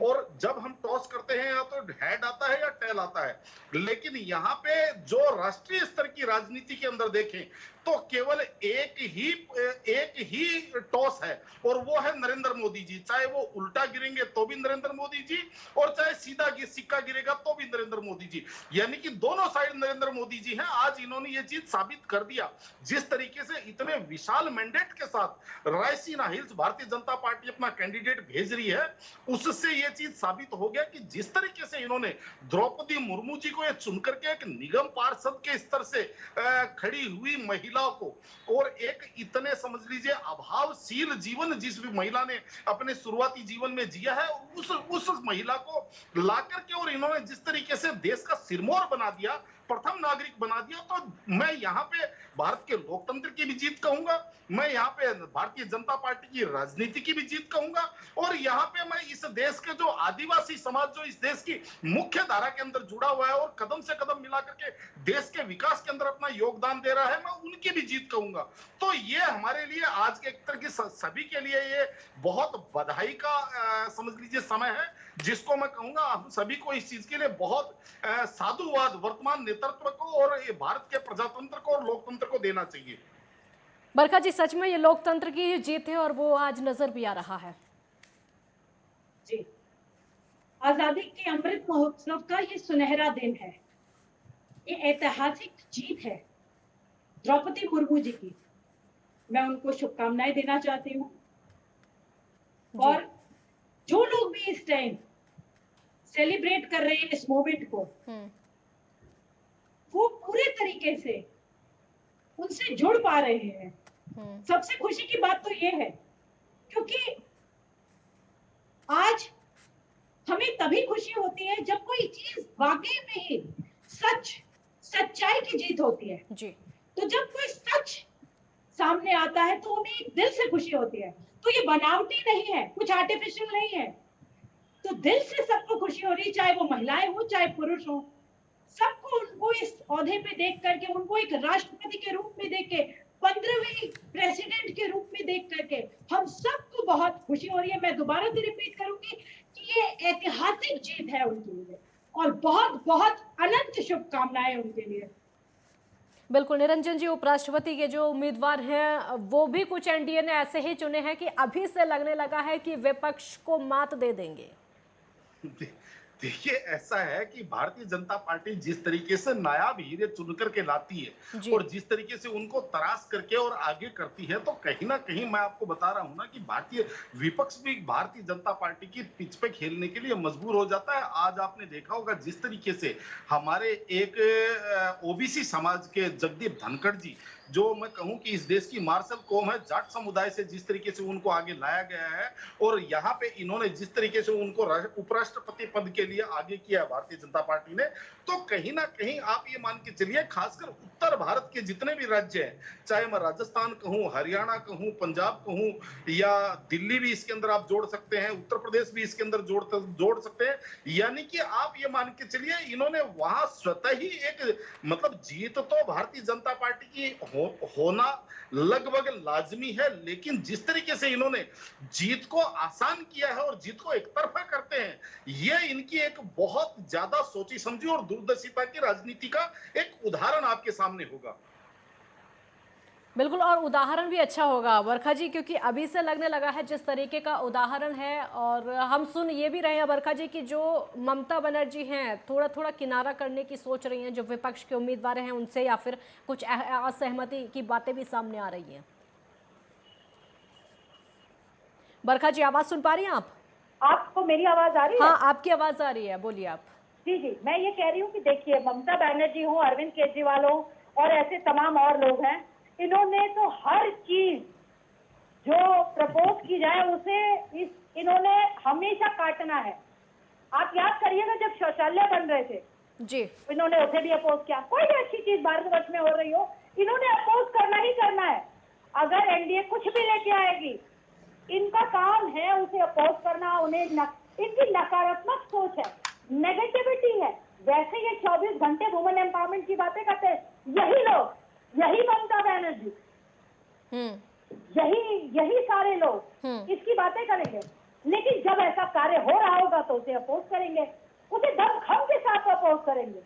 और जब हम टॉस करते हैं या तो हेड आता है या टेल आता है, लेकिन यहाँ पे जो राष्ट्रीय स्तर की राजनीति के अंदर देखें तो केवल एक ही टॉस है और वो है नरेंद्र मोदी जी। चाहे वो उल्टा गिरेंगे तो भी नरेंद्र मोदी जी, और चाहे सीधा सिक्का गिरेगा तो भी नरेंद्र मोदी जी, यानी कि दोनों साइड नरेंद्र मोदी जी हैं। आज इन्होंने ये चीज साबित कर दिया, जिस तरीके से इतने विशाल मैंडेट के साथ रायसीना हिल्स भारतीय जनता पार्टी अपना कैंडिडेट भेज रही है, उससे ये चीज साबित हो गया कि जिस तरीके से इन्होंने द्रौपदी मुर्मू जी को ये चुनकर के एक निगम पार्षद के स्तर से खड़ी हुई महिला को, और एक इतने समझ लीजिए अभावशील जीवन जिस भी महिला ने अपने शुरुआती जीवन में जिया है, उस महिला को लाकर के और इन्होंने जिस तरीके से देश का सिरमौर बना दिया, प्रथम नागरिक बना दिया, तो मैं यहाँ पे भारत के लोकतंत्र की भी जीत कहूंगा, मैं यहाँ पे भारतीय जनता पार्टी की राजनीति की भी जीत कहूंगा, और यहाँ पे मैं इस देश के जो आदिवासी समाज जो इस देश की मुख्य धारा के अंदर जुड़ा हुआ है और कदम से कदम मिला करके देश के विकास के अंदर अपना योगदान दे रहा है, मैं उनकी भी जीत कहूंगा। तो ये हमारे लिए आज के एक तरह की सभी के लिए ये बहुत बधाई का समझ लीजिए समय है, जिसको मैं कहूंगा हम सभी को इस चीज के लिए बहुत साधुवाद वर्तमान नेतृत्व को और ये भारत के प्रजातंत्र को और लोकतंत्र को देना चाहिए। बरखा जी, सच में ये लोकतंत्र की जीत है और वो आज नजर भी आ रहा है। जी, आजादी के अमृत महोत्सव का ये सुनहरा दिन है, ये ऐतिहासिक जीत है द्रौपदी मुर्मू जी की। मैं उनको शुभकामनाएं देना चाहती हूँ, और जो लोग भी इस टाइम सेलिब्रेट कर रहे हैं इस मोमेंट को, वो पूरे तरीके से उनसे जुड़ पा रहे हैं। सबसे खुशी की बात तो ये है, क्योंकि आज हमें तभी खुशी होती है जब कोई चीज वाकई में ही सच्चाई की जीत होती है जी। तो जब कोई सच सामने आता है तो हमें दिल से खुशी होती है। तो ये बनावटी नहीं है, कुछ आर्टिफिशियल नहीं है, तो दिल से सबको खुशी हो रही, चाहे वो महिलाएं हो चाहे पुरुष हो, सबको उनको इस ओहदे पे देख करके, उनको एक राष्ट्रपति के रूप में देख के 15वीं प्रेसिडेंट के रूप में देख करके हम सबको बहुत खुशी हो रही है। मैं दोबारा से रिपीट करूंगी कि ये ऐतिहासिक जीत है उनके लिए और बहुत बहुत अनंत शुभकामनाएं उनके लिए। बिल्कुल निरंजन जी, उपराष्ट्रपति के जो उम्मीदवार हैं वो भी कुछ एनडीए ने ऐसे ही चुने हैं कि अभी से लगने लगा है कि विपक्ष को मात दे देंगे। देखिए ऐसा है कि भारतीय जनता पार्टी जिस तरीके से नायाब हीरे चुन करके लाती है जी। और जिस तरीके से उनको तराश करके और आगे करती है, तो कहीं ना कहीं मैं आपको बता रहा हूं ना कि भारतीय विपक्ष भी भारतीय जनता पार्टी की पिच पे खेलने के लिए मजबूर हो जाता है। आज आपने देखा होगा जिस तरीके से हमारे एक ओबीसी समाज के जगदीप धनखड़ जी, जो मैं कहूं कि इस देश की मार्शल कौम है, जाट समुदाय से जिस तरीके से उनको आगे लाया गया है और यहाँ पे इन्होंने जिस तरीके से उनको उपराष्ट्रपति पद के लिए आगे किया भारतीय जनता पार्टी ने, तो कहीं ना कहीं आप ये मान के चलिए खासकर उत्तर भारत के जितने भी राज्य हैं, चाहे मैं राजस्थान कहूं, हरियाणा कहूं, पंजाब कहूं या दिल्ली भी इसके अंदर आप जोड़ सकते हैं, उत्तर प्रदेश भी इसके अंदर जोड़ सकते हैं, यानी कि आप ये मान के चलिए इन्होंने वहां स्वतः ही एक मतलब जीत तो भारतीय जनता पार्टी की होना लगभग लाजमी है, लेकिन जिस तरीके से इन्होंने जीत को आसान किया है और जीत को एकतरफा करते हैं, ये इनकी एक बहुत ज्यादा सोची समझी और दूरदर्शिता की राजनीति का एक उदाहरण आपके सामने होगा। बिल्कुल, और उदाहरण भी अच्छा होगा बरखा जी, क्योंकि अभी से लगने लगा है जिस तरीके का उदाहरण है। और हम सुन ये भी रहे हैं बरखा जी कि जो ममता बनर्जी हैं थोड़ा थोड़ा किनारा करने की सोच रही हैं जो विपक्ष के उम्मीदवार हैं उनसे, या फिर कुछ असहमति की बातें भी सामने आ रही हैं। बरखा जी, आवाज सुन पा रही हैं आप? आपको मेरी आवाज आ रही है? हाँ, आपकी आवाज आ रही है, बोलिए आप। जी जी, मैं ये कह रही हूँ कि देखिए, ममता बनर्जी हो, अरविंद केजरीवाल हो और ऐसे तमाम और लोग हैं, इन्होंने तो हर चीज जो प्रपोज की जाए उसे इन्होंने हमेशा काटना है। आप याद करिएगा जब शौचालय बन रहे थे जी, इन्होंने उसे भी अपोज किया। कोई भी अच्छी चीज भारतवर्ष में हो रही हो, इन्होंने अपोज करना ही करना है। अगर एनडीए कुछ भी लेके आएगी, इनका काम है उसे अपोज करना। उन्हें इनकी नकारात्मक सोच है, नेगेटिविटी है। वैसे ये 24 घंटे वुमेन एम्पावरमेंट की बातें करते हैं, यही लोग, यही ममता बनर्जी, यही सारे लोग इसकी बातें करेंगे, लेकिन जब ऐसा कार्य हो रहा होगा तो उसे अपोज करेंगे, उसे दमखम के साथ अपोज करेंगे।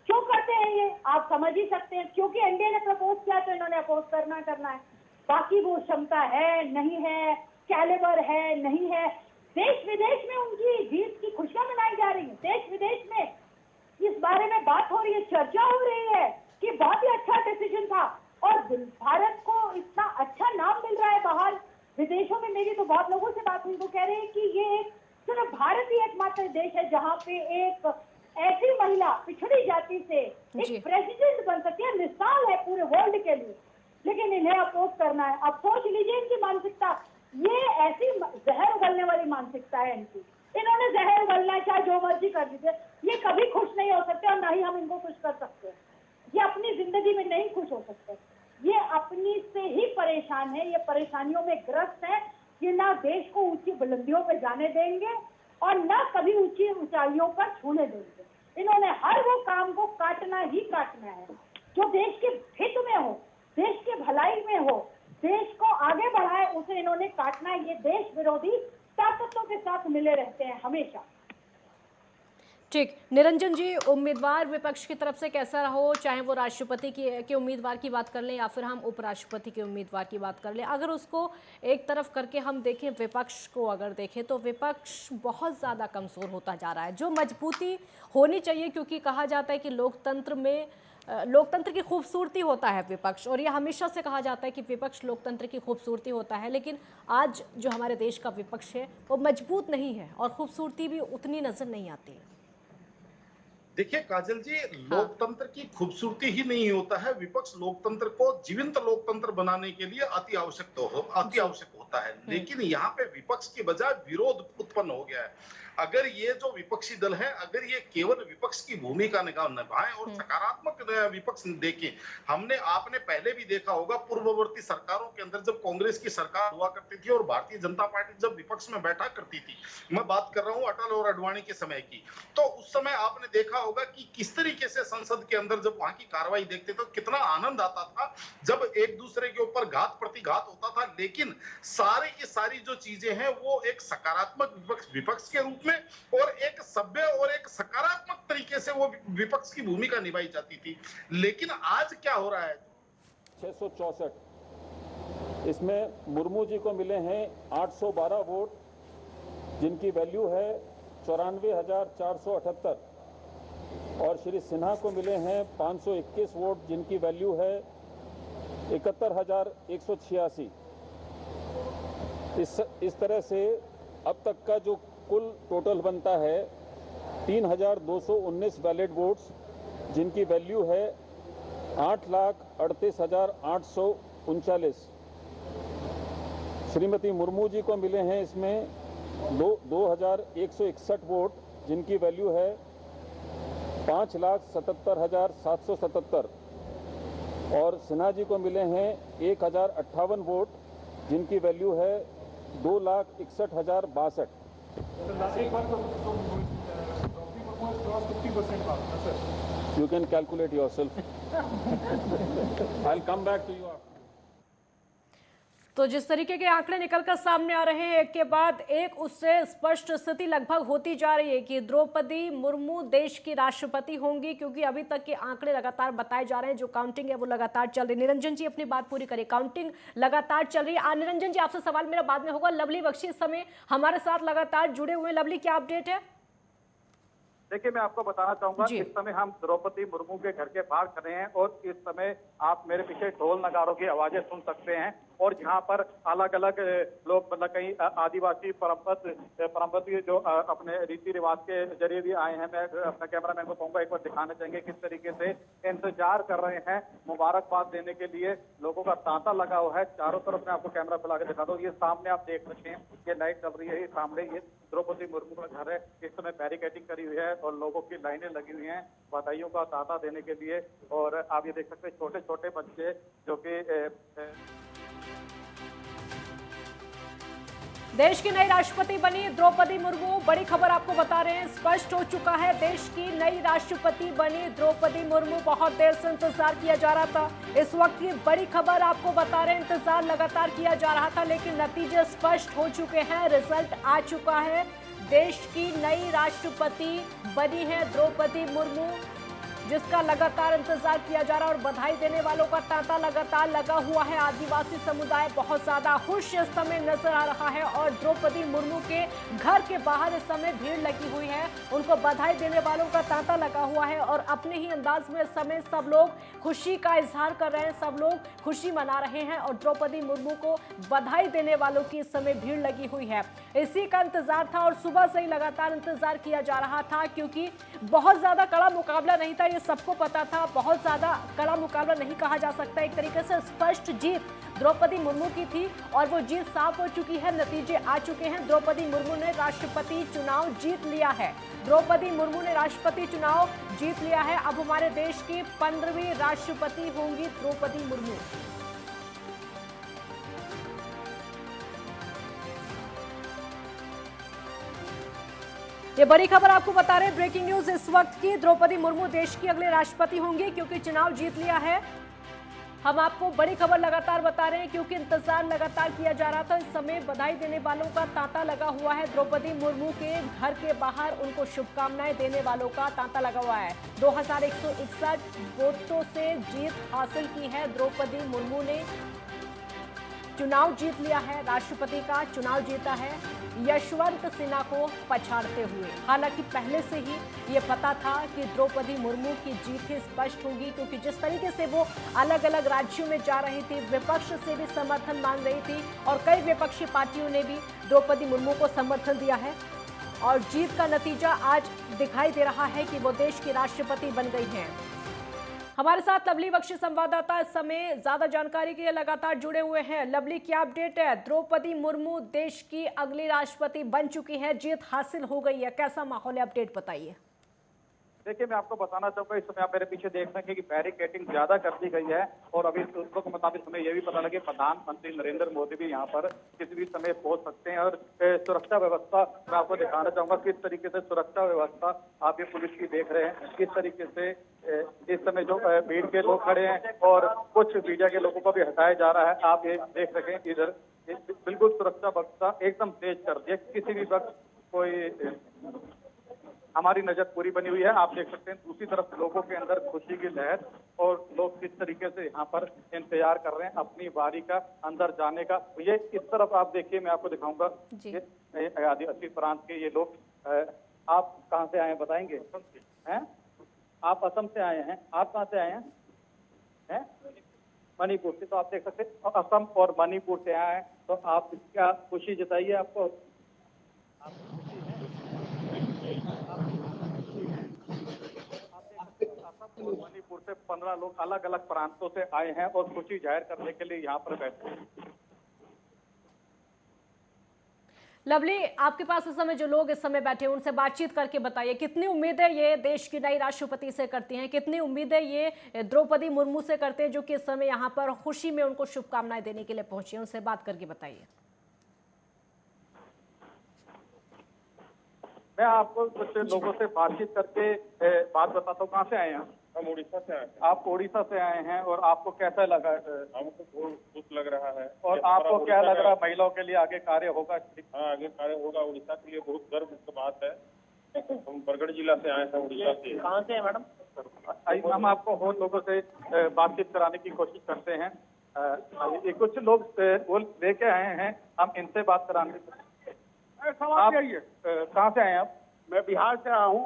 क्यों करते हैं ये आप समझ ही सकते हैं, क्योंकि एनडीए ने प्रपोज किया तो इन्होंने अपोज करना है। बाकी वो क्षमता है नहीं है, कैलिबर है नहीं है, देश विदेश में उनकी जीत की खुशियां मनाई जा रही है। देश विदेश में इस बारे में बात हो रही है, चर्चा हो रही है कि बहुत ही अच्छा डिसीजन था और भारत को इतना अच्छा नाम मिल रहा है बाहर विदेशों में। मेरी तो बहुत लोगों से बात हुई, वो कह रहे हैं कि ये एक सिर्फ भारत ही एकमात्र देश है जहाँ पे एक ऐसी महिला पिछड़ी जाति से एक प्रेसिडेंट बन सकती है, मिसाल है पूरे वर्ल्ड के लिए। लेकिन इन्हें अपोज करना है। अब सोच लीजिए इनकी मानसिकता, ये ऐसी जहर उगलने वाली मानसिकता है इनकी। इन्होंने जहर उगलना है, चाहे जो मर्जी कर दीजिए, ये कभी खुश नहीं हो सकते और ना ही हम इनको खुश कर सकते हैं। ये अपनी जिंदगी में नहीं खुश हो सकते, ये अपनी से ही परेशान है, ये परेशानियों में ग्रस्त है। ये ना देश को ऊंची बुलंदियों पर जाने देंगे और ना कभी ऊंची ऊंचाइयों पर छूने देंगे। इन्होंने हर वो काम को काटना ही काटना है जो देश के हित में हो, देश के भलाई में हो, देश को आगे बढ़ाए, उसे इन्होंने काटना है। ये देश विरोधी ताकतों के साथ मिले रहते हैं हमेशा। ठीक, निरंजन जी, उम्मीदवार विपक्ष की तरफ से कैसा हो, चाहे वो राष्ट्रपति के उम्मीदवार की बात कर लें या फिर हम उपराष्ट्रपति के उम्मीदवार की बात कर लें, अगर उसको एक तरफ करके हम देखें, विपक्ष को अगर देखें तो विपक्ष बहुत ज़्यादा कमज़ोर होता जा रहा है। जो मजबूती होनी चाहिए, क्योंकि कहा जाता है कि लोकतंत्र की खूबसूरती होता है विपक्ष, और ये हमेशा से कहा जाता है कि विपक्ष लोकतंत्र की खूबसूरती होता है, लेकिन आज जो हमारे देश का विपक्ष है वो मजबूत नहीं है और खूबसूरती भी उतनी नज़र नहीं आती है। देखिए काजल जी, लोकतंत्र की खूबसूरती ही नहीं होता है, विपक्ष लोकतंत्र को जीवंत लोकतंत्र बनाने के लिए अति आवश्यक होता है। लेकिन यहाँ पे विपक्ष की बजाय विरोध उत्पन्न हो गया है। अगर ये जो विपक्षी दल है, अगर ये केवल विपक्ष की भूमिका निभाएं और सकारात्मक विपक्ष देखें, आपने पहले भी देखा होगा पूर्ववर्ती सरकारों के अंदर जब कांग्रेस की सरकार हुआ करती थी और भारतीय जनता पार्टी जब विपक्ष में बैठा करती थी, मैं बात कर रहा हूं अटल और अडवाणी के समय की, तो उस समय आपने देखा होगा कि किस तरीके से संसद के अंदर जब वहां की कार्रवाई देखते तो कितना आनंद आता था जब एक दूसरे के ऊपर घात प्रतिघात होता था। लेकिन सारी की सारी जो चीजें हैं वो एक सकारात्मक विपक्ष के रूप में और एक सभ्य और एक सकारात्मक तरीके से वो विपक्ष की भूमिका निभाई जाती थी। लेकिन आज क्या हो रहा है? 664, इसमें मुर्मू जी को मिले हैं 812 वोट, जिनकी वैल्यू है 94,478, और श्री सिन्हा को मिले हैं 521 वोट, जिनकी वैल्यू है 71,186। इस तरह से अब तक का जो कुल टोटल बनता है 3,219 वैलिड वोट्स, जिनकी वैल्यू है 8,38,839। श्रीमती मुर्मू जी को मिले हैं इसमें 2,161 वोट, जिनकी वैल्यू है 5,77,777, और सिन्हा जी को मिले हैं 1,058 वोट, जिनकी वैल्यू है 2,61,062। You can calculate yourself. I'll come back to you after. तो जिस तरीके के आंकड़े निकलकर सामने आ रहे हैं एक के बाद एक, उससे स्पष्ट स्थिति लगभग होती जा रही है कि द्रौपदी मुर्मू देश की राष्ट्रपति होंगी, क्योंकि अभी तक के आंकड़े लगातार बताए जा रहे हैं। जो काउंटिंग है वो लगातार चल रही है। निरंजन जी अपनी बात पूरी करें। काउंटिंग लगातार चल रही है। निरंजन जी, आपसे सवाल मेरा बाद में होगा। लवली बख्शी इस समय हमारे साथ लगातार जुड़े हुए हैं। लवली, क्या अपडेट है? देखिए, मैं आपको बताना चाहूंगा, इस समय हम द्रौपदी मुर्मू के घर के बाहर खड़े हैं और इस समय आप मेरे पीछे ढोल नगाड़ों की आवाजें सुन सकते हैं। और यहाँ पर अलग अलग लोग, मतलब कई आदिवासी परंपरा जो अपने रीति रिवाज के जरिए भी आए हैं। मैं अपना कैमरा मैन को कहूंगा एक बार दिखाना चाहेंगे किस तरीके से इंतजार कर रहे हैं मुबारकबाद देने के लिए। लोगों का तांता लगा हुआ है चारों तरफ। मैं आपको कैमरा बुला के दिखा दूं, ये सामने आप देख सकते हैं, ये लाइट चल रही है, ये सामने ये द्रौपदी मुर्मू का घर है। इस समय बैरिकेडिंग करी हुई है और लोगों की लाइनें लगी हुई हैं बधाइयों का तांता देने के लिए। और आप ये देख सकते हैं छोटे छोटे बच्चे जो कि देश की नई राष्ट्रपति बनी द्रौपदी मुर्मू। बड़ी खबर आपको बता रहे हैं, स्पष्ट हो चुका है, देश की नई राष्ट्रपति बनी द्रौपदी मुर्मू। बहुत देर से इंतजार किया जा रहा था। इस वक्त की बड़ी खबर आपको बता रहे हैं, इंतजार लगातार किया जा रहा था, लेकिन नतीजे स्पष्ट हो चुके हैं, रिजल्ट आ चुका है। देश की नई राष्ट्रपति बनी है द्रौपदी मुर्मू, जिसका लगातार इंतजार किया जा रहा है और बधाई देने वालों का तांता लगातार लगा हुआ है। आदिवासी समुदाय बहुत ज्यादा खुश इस समय नजर आ रहा है और द्रौपदी मुर्मू के घर के बाहर इस समय भीड़ लगी हुई है। उनको बधाई देने वालों का तांता लगा हुआ है और अपने ही अंदाज में इस समय सब लोग खुशी का इजहार कर रहे हैं, सब लोग खुशी मना रहे हैं और द्रौपदी मुर्मू को बधाई देने वालों की इस समय भीड़ लगी हुई है। इसी का इंतजार था और सुबह से ही लगातार इंतजार किया जा रहा था, क्योंकि बहुत ज्यादा कड़ा मुकाबला नहीं था, ये सबको पता था। बहुत ज्यादा कड़ा मुकाबला नहीं कहा जा सकता, एक तरीके से स्पष्ट जीत द्रौपदी मुर्मू की थी और वो जीत साफ हो चुकी है, नतीजे आ चुके हैं। द्रौपदी मुर्मू ने राष्ट्रपति चुनाव जीत लिया है। द्रौपदी मुर्मू ने राष्ट्रपति चुनाव जीत लिया है। अब हमारे देश की 15वीं राष्ट्रपति होंगी द्रौपदी मुर्मू। ये बड़ी खबर आपको बता रहे हैं, ब्रेकिंग न्यूज इस वक्त की। द्रौपदी मुर्मू देश की अगले राष्ट्रपति होंगी क्योंकि चुनाव जीत लिया है। हम आपको बड़ी खबर लगातार बता रहे हैं क्योंकि इंतजार लगातार किया जा रहा था। इस समय बधाई देने वालों का तांता लगा हुआ है। द्रौपदी मुर्मू के घर के बाहर उनको शुभकामनाएं देने वालों का तांता लगा हुआ है। 2161 वोटों से जीत हासिल की है द्रौपदी मुर्मू ने। चुनाव जीत लिया है, राष्ट्रपति का चुनाव जीता है यशवंत सिन्हा को पछाड़ते हुए। हालांकि पहले से ही ये पता था कि द्रौपदी मुर्मू की जीत ही स्पष्ट होगी, क्योंकि जिस तरीके से वो अलग अलग राज्यों में जा रही थी, विपक्ष से भी समर्थन मांग रही थी और कई विपक्षी पार्टियों ने भी द्रौपदी मुर्मू को समर्थन दिया है और जीत का नतीजा आज दिखाई दे रहा है कि वो देश की राष्ट्रपति बन गई हैं। हमारे साथ लवली बख्शी संवाददाता इस समय ज्यादा जानकारी के लिए लगातार जुड़े हुए हैं। लवली, क्या अपडेट है? द्रौपदी मुर्मू देश की अगली राष्ट्रपति बन चुकी है, जीत हासिल हो गई है, कैसा माहौल है? अपडेट बताइए। देखिए, मैं आपको बताना चाहूंगा, इस समय आप मेरे पीछे देख रहे हैं कि बैरिकेडिंग ज्यादा कर दी गई है और अभी सूत्रों के मुताबिक हमें यह भी पता लगे प्रधानमंत्री नरेंद्र मोदी भी यहाँ पर किसी भी समय पहुंच सकते हैं। और सुरक्षा व्यवस्था मैं आपको दिखाना चाहूंगा किस तरीके से सुरक्षा व्यवस्था आप ये पुलिस की देख रहे हैं, किस तरीके से इस समय जो भीड़ के लोग खड़े हैं और कुछ मीडिया के लोगों को भी हटाया जा रहा है। आप ये देख सकें इधर बिल्कुल सुरक्षा व्यवस्था एकदम तेज कर दी है, किसी भी वक्त कोई हमारी नजर पूरी बनी हुई है। आप देख सकते हैं दूसरी तरफ लोगों के अंदर खुशी की लहर और लोग किस तरीके से यहाँ पर इंतजार कर रहे हैं अपनी बारी का अंदर जाने का। ये इस तरफ आप देखिए, मैं आपको दिखाऊंगा ये आदिवासी प्रांत के ये लोग। आप कहाँ से आए हैं बताएंगे? हैं? आप असम से आए हैं। आप कहाँ से आए हैं? मणिपुर से। तो आप देख सकते हैं असम और मणिपुर से आए हैं, तो आप क्या खुशी जताइए आपको? मणिपुर से 15 लोग अलग अलग प्रांतों से आए हैं और खुशी जाहिर करने के लिए यहाँ पर बैठे हैं। लवली, आपके पास इस समय जो लोग इस समय बैठे हैं उनसे बातचीत करके बताइए, कितनी उम्मीदें ये देश की नई राष्ट्रपति से करती हैं, कितनी उम्मीदें ये द्रौपदी मुर्मू से करते हैं जो कि इस समय यहाँ पर खुशी में उनको शुभकामनाएं देने के लिए पहुंचे हैं? उनसे बात करके बताइए। मैं आपको कुछ लोगों से बातचीत करके बात बताता हूँ। कहाँ से आए हैं? हम उड़ीसा से आए हैं। आप उड़ीसा से आए हैं और आपको कैसा लगा? हमको बहुत खुश लग रहा है। और आपको क्या लग रहा है, महिलाओं के लिए आगे कार्य होगा? हाँ, आगे कार्य होगा। उड़ीसा के लिए बहुत गर्व की बात है। हम बरगढ़ जिला से आए हैं, उड़ीसा से। कहाँ से है मैडम? हम आपको और लोगों से बातचीत कराने की कोशिश करते हैं। ये कुछ लोग वो लेके आए हैं, हम इनसे बात कराने। आप कहाँ से आए हैं? आप? मैं बिहार से आया हूँ।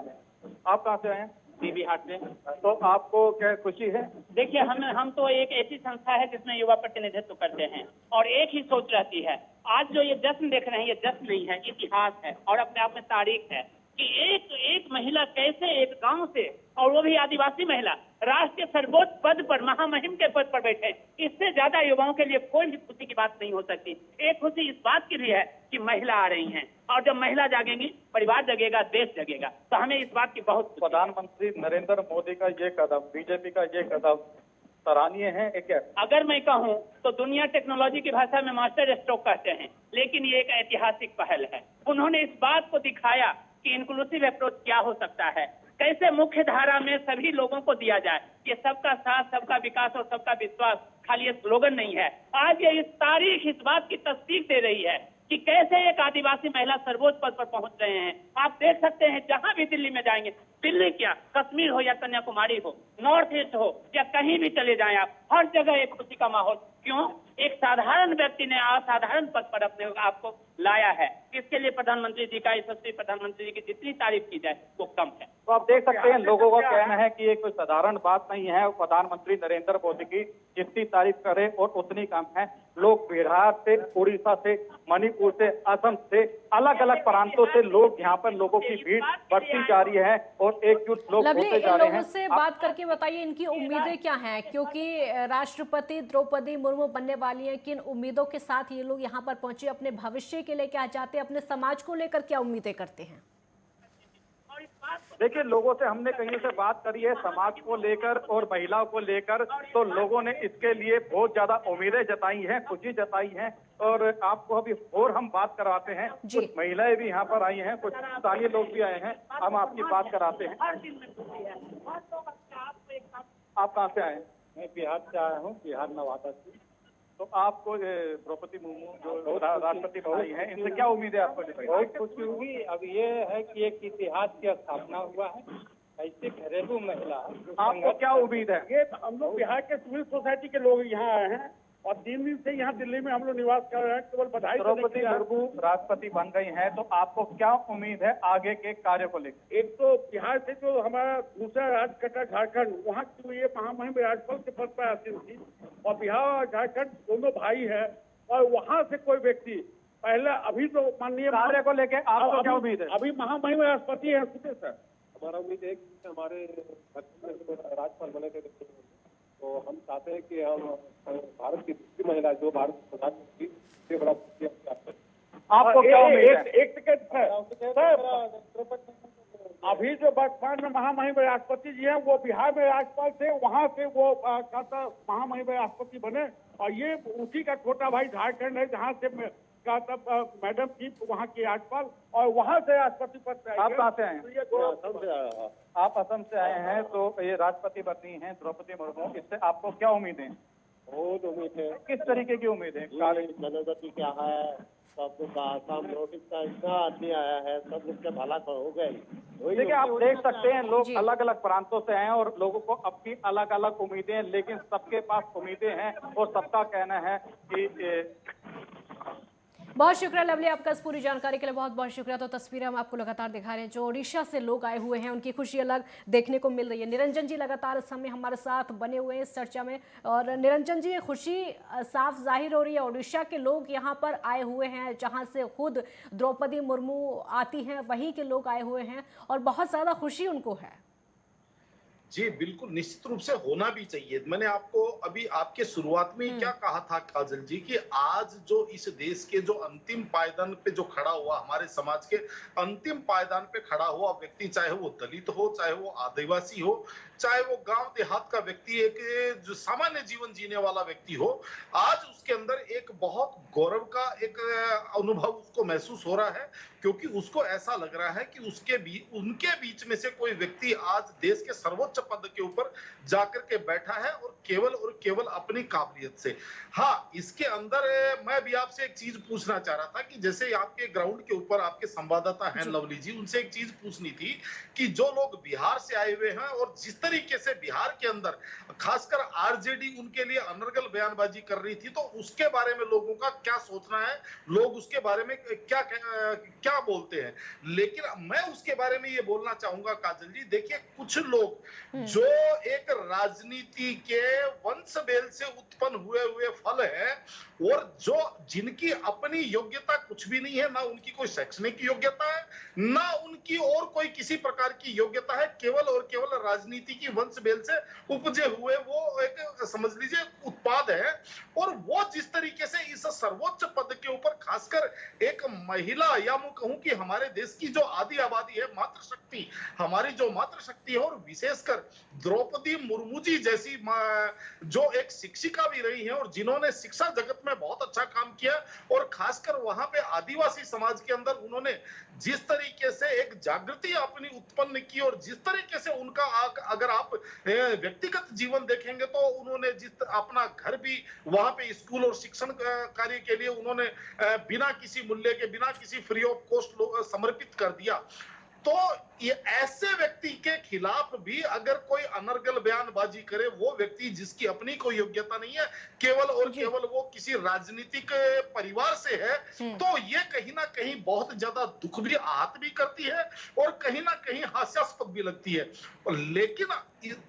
आप कहाँ से आए हैं? बिहार से। तो आपको क्या खुशी है? देखिए, हम तो एक ऐसी संस्था है जिसमें युवा प्रतिनिधित्व करते हैं और एक ही सोच रहती है। आज जो ये जश्न देख रहे हैं, ये जश्न नहीं है, इतिहास है और अपने आप में तारीख है कि एक महिला कैसे एक गांव से, और वो भी आदिवासी महिला, राष्ट्र के सर्वोच्च पद पर, महामहिम के पद पर बैठे। इससे ज्यादा युवाओं के लिए कोई भी खुशी की बात नहीं हो सकती। एक खुशी इस बात की भी है कि महिला आ रही हैं और जब महिला जागेंगी, परिवार जगेगा, देश जगेगा। तो हमें इस बात की बहुत प्रधानमंत्री नरेंद्र मोदी का ये कदम, बीजेपी का ये कदम सराहनीय है। एक अगर मैं कहूं तो दुनिया टेक्नोलॉजी की भाषा में मास्टर स्ट्रोक कहते हैं, लेकिन ये एक ऐतिहासिक पहल है। उन्होंने इस बात को दिखाया कि इंक्लूसिव अप्रोच क्या हो सकता है, कैसे मुख्य धारा में सभी लोगों को दिया जाए। ये सबका साथ, सबका विकास और सबका विश्वास खाली ये स्लोगन नहीं है। आज ये इस तारीख इस बात की तस्दीक दे रही है कि कैसे एक आदिवासी महिला सर्वोच्च पद पर पहुंच रहे हैं। आप देख सकते हैं, जहां भी दिल्ली में जाएंगे, दिल्ली क्या, कश्मीर हो या कन्याकुमारी हो, नॉर्थ ईस्ट हो या कहीं भी चले जाएं आप, हर जगह एक खुशी का माहौल। क्यों? एक साधारण व्यक्ति ने असाधारण पद पर अपने आप को लाया है। इसके लिए प्रधानमंत्री जी का, यशस्वी प्रधानमंत्री जी की जितनी तारीफ की जाए वो कम है। तो आप देख सकते हैं लोगों का कहना है कि ये कोई साधारण बात नहीं है। प्रधानमंत्री नरेंद्र मोदी की जितनी तारीफ करें और उतनी कम है। लोग बिहार से, उड़ीसा से, मणिपुर से, असम से, अलग अलग प्रांतों से लोग यहाँ पर, लोगों की भीड़ बढ़ती जा रही है और एकजुट लोग होते जा रहे हैं। लोगों से बात करके बताइए इनकी उम्मीदें क्या हैं, क्योंकि राष्ट्रपति द्रौपदी मुर्मू बनने वाली हैं। किन उम्मीदों के साथ ये लोग यहाँ पर पहुंचे? अपने भविष्य के लिए क्या चाहते हैं? अपने समाज को लेकर क्या उम्मीदें करते हैं? देखिए, लोगों से हमने कहीं से बात करी है समाज को लेकर और महिलाओं को लेकर, तो लोगों ने इसके लिए बहुत ज्यादा उम्मीदें जताई हैं, खुशी जताई है। और आपको अभी और हम बात करवाते हैं, कुछ महिलाएं भी यहाँ पर आई हैं, कुछ स्थानीय लोग भी आए हैं, हम आपकी बात कराते हैं। आप कहाँ से आए? मैं बिहार से आया हूँ, बिहार नवादा से। तो आपको द्रौपदी मुर्मू जो राष्ट्रपति बनाई है, इनसे क्या उम्मीद है आपको? बहुत खुशी हुई। अब ये है कि एक इतिहास की स्थापना हुआ है, ऐसे घरेलू महिला। आपको क्या उम्मीद है? ये हम लोग बिहार के सिविल सोसाइटी के लोग यहाँ आए हैं और 3 दिन से यहाँ दिल्ली में हम लोग निवास कर रहे हैं। केवल बधाई। द्रौपदी मुर्मू राष्ट्रपति बन गई हैं, तो आपको क्या उम्मीद है आगे के कार्य को लेकर? एक तो बिहार से जो हमारा दूसरा राज्य कटा झारखंड, वहाँ की ये महामहिम राज्यपाल के पद पर आसीन थी और बिहार और झारखंड दोनों भाई है। और वहाँ से कोई व्यक्ति पहले, अभी तो माननीय कार्य को लेकर आपको क्या उम्मीद है? अभी महामहिम राष्ट्रपति है, सुनिए सर, हमारा उम्मीद है कि हमारे राज्यपाल बने थे, तो हम चाहते हैं कि हम भारत की दूसरी महिला जो भारत प्रधानमंत्री से बड़ा आपको क्या उम्मीद है? एक सेकंड सर, अभी जो वर्तमान में महामहिम राष्ट्रपति जी हैं वो बिहार में राज्यपाल थे, वहां से वो महामहिम राष्ट्रपति बने, और ये उसी का छोटा भाई झारखंड है जहां से मैडम थी वहाँ की राज्यपाल, और वहां से राष्ट्रपति पद पे आप कहाँ से आए हैं? तो ये आप असम से आए हैं, तो ये राष्ट्रपति बनी हैं द्रौपदी मुर्मू, इससे आपको क्या उम्मीद है? बहुत उम्मीद है। किस तरीके की उम्मीद है? जनगति क्या है, सबको काम नोटिस का इतना आदमी आया है, सब उसके भला हो गए। देखिए, आप देख सकते हैं लोग अलग अलग प्रांतों से हैं और लोगों को अपनी अलग अलग उम्मीदें हैं, लेकिन सबके पास उम्मीदें हैं और सबका कहना है कि बहुत शुक्रिया लवली, आपका इस पूरी जानकारी के लिए बहुत बहुत शुक्रिया। तो तस्वीरें हम आपको लगातार दिखा रहे हैं, जो ओडिशा से लोग आए हुए हैं उनकी खुशी अलग देखने को मिल रही है। निरंजन जी लगातार इस समय हमारे साथ बने हुए हैं इस चर्चा में, और निरंजन जी, खुशी साफ जाहिर हो रही है। ओडिशा के लोग यहाँ पर आए हुए हैं, जहाँ से खुद द्रौपदी मुर्मू आती हैं, वहीं के लोग आए हुए हैं और बहुत ज़्यादा खुशी उनको है। जी बिल्कुल, निश्चित रूप से होना भी चाहिए। मैंने आपको अभी आपके शुरुआत में ही क्या कहा था काजल जी, कि आज जो इस देश के जो अंतिम पायदान पे जो खड़ा हुआ, हमारे समाज के अंतिम पायदान पे खड़ा हुआ व्यक्ति, चाहे वो दलित हो, चाहे वो आदिवासी हो, चाहे वो गांव देहात का व्यक्ति, एक जो सामान्य जीवन जीने वाला व्यक्ति हो, आज उसके अंदर एक बहुत गौरव का एक अनुभव उसको महसूस हो रहा है, क्योंकि उसको ऐसा लग रहा है कि उनके बीच में से कोई व्यक्ति आज देश के सर्वोच्च पद के ऊपर जाकर के बैठा है, और केवल अपनी काबिलियत से। हाँ, इसके अंदर मैं भी आपसे एक चीज पूछना चाह रहा था कि जैसे आपके ग्राउंड के ऊपर आपके संवाददाता हैं लवली जी, उनसे एक चीज पूछनी थी कि जो लोग बिहार से आए हुए हैं और जिस तरीके से बिहार के अंदर खासकर आरजेडी उनके लिए अनर्गल बयानबाजी कर रही थी, तो उसके बारे में लोगों का क्या सोचना है, लोग उसके बारे में क्या बोलते हैं। लेकिन मैं उसके बारे में ये बोलना चाहूंगा काजल जी, देखिए कुछ लोग जो एक राजनीति के वंश बेल से उत्पन्न हुए फल है, और जो जिनकी अपनी योग्यता कुछ भी नहीं है, ना उनकी कोई शैक्षणिक योग्यता है, ना उनकी और कोई किसी प्रकार की योग्यता है, केवल और केवल राजनीति की वंश बेल से उपजे हुए वो एक समझ लीजिए उत्पाद है। और वो जिस तरीके से इस सर्वोच्च पद के ऊपर खासकर एक महिला, या मैं कहूं कि हमारे देश की जो आधी आबादी है, मातृशक्ति, हमारी जो मातृशक्ति है, और विशेषकर द्रौपदी मुर्मू जी जैसी जो एक शिक्षिका भी रही हैं और जिन्होंने शिक्षा जगत में बहुत अच्छा काम किया, और खासकर वहां पे आदिवासी समाज के अंदर उन्होंने जिस तरीके से एक जागृति अपनी उत्पन्न की, और जिस तरीके से उनका अगर आप व्यक्तिगत जीवन देखेंगे तो उन्होंने जिस अपना घर भी वहां पे स्कूल और शिक्षण कार्य के लिए उन्होंने बिना किसी मूल्य के, बिना किसी फ्री ऑफ कॉस्ट समर्पित कर दिया। तो ये ऐसे व्यक्ति के खिलाफ भी अगर कोई अनर्गल बयानबाजी करे, वो व्यक्ति जिसकी अपनी कोई योग्यता नहीं है, केवल और केवल वो किसी राजनीतिक परिवार से है, तो ये कहीं ना कहीं बहुत ज्यादा दुख भी, आहत भी करती है, और कहीं ना कहीं हास्यास्पद भी लगती है। लेकिन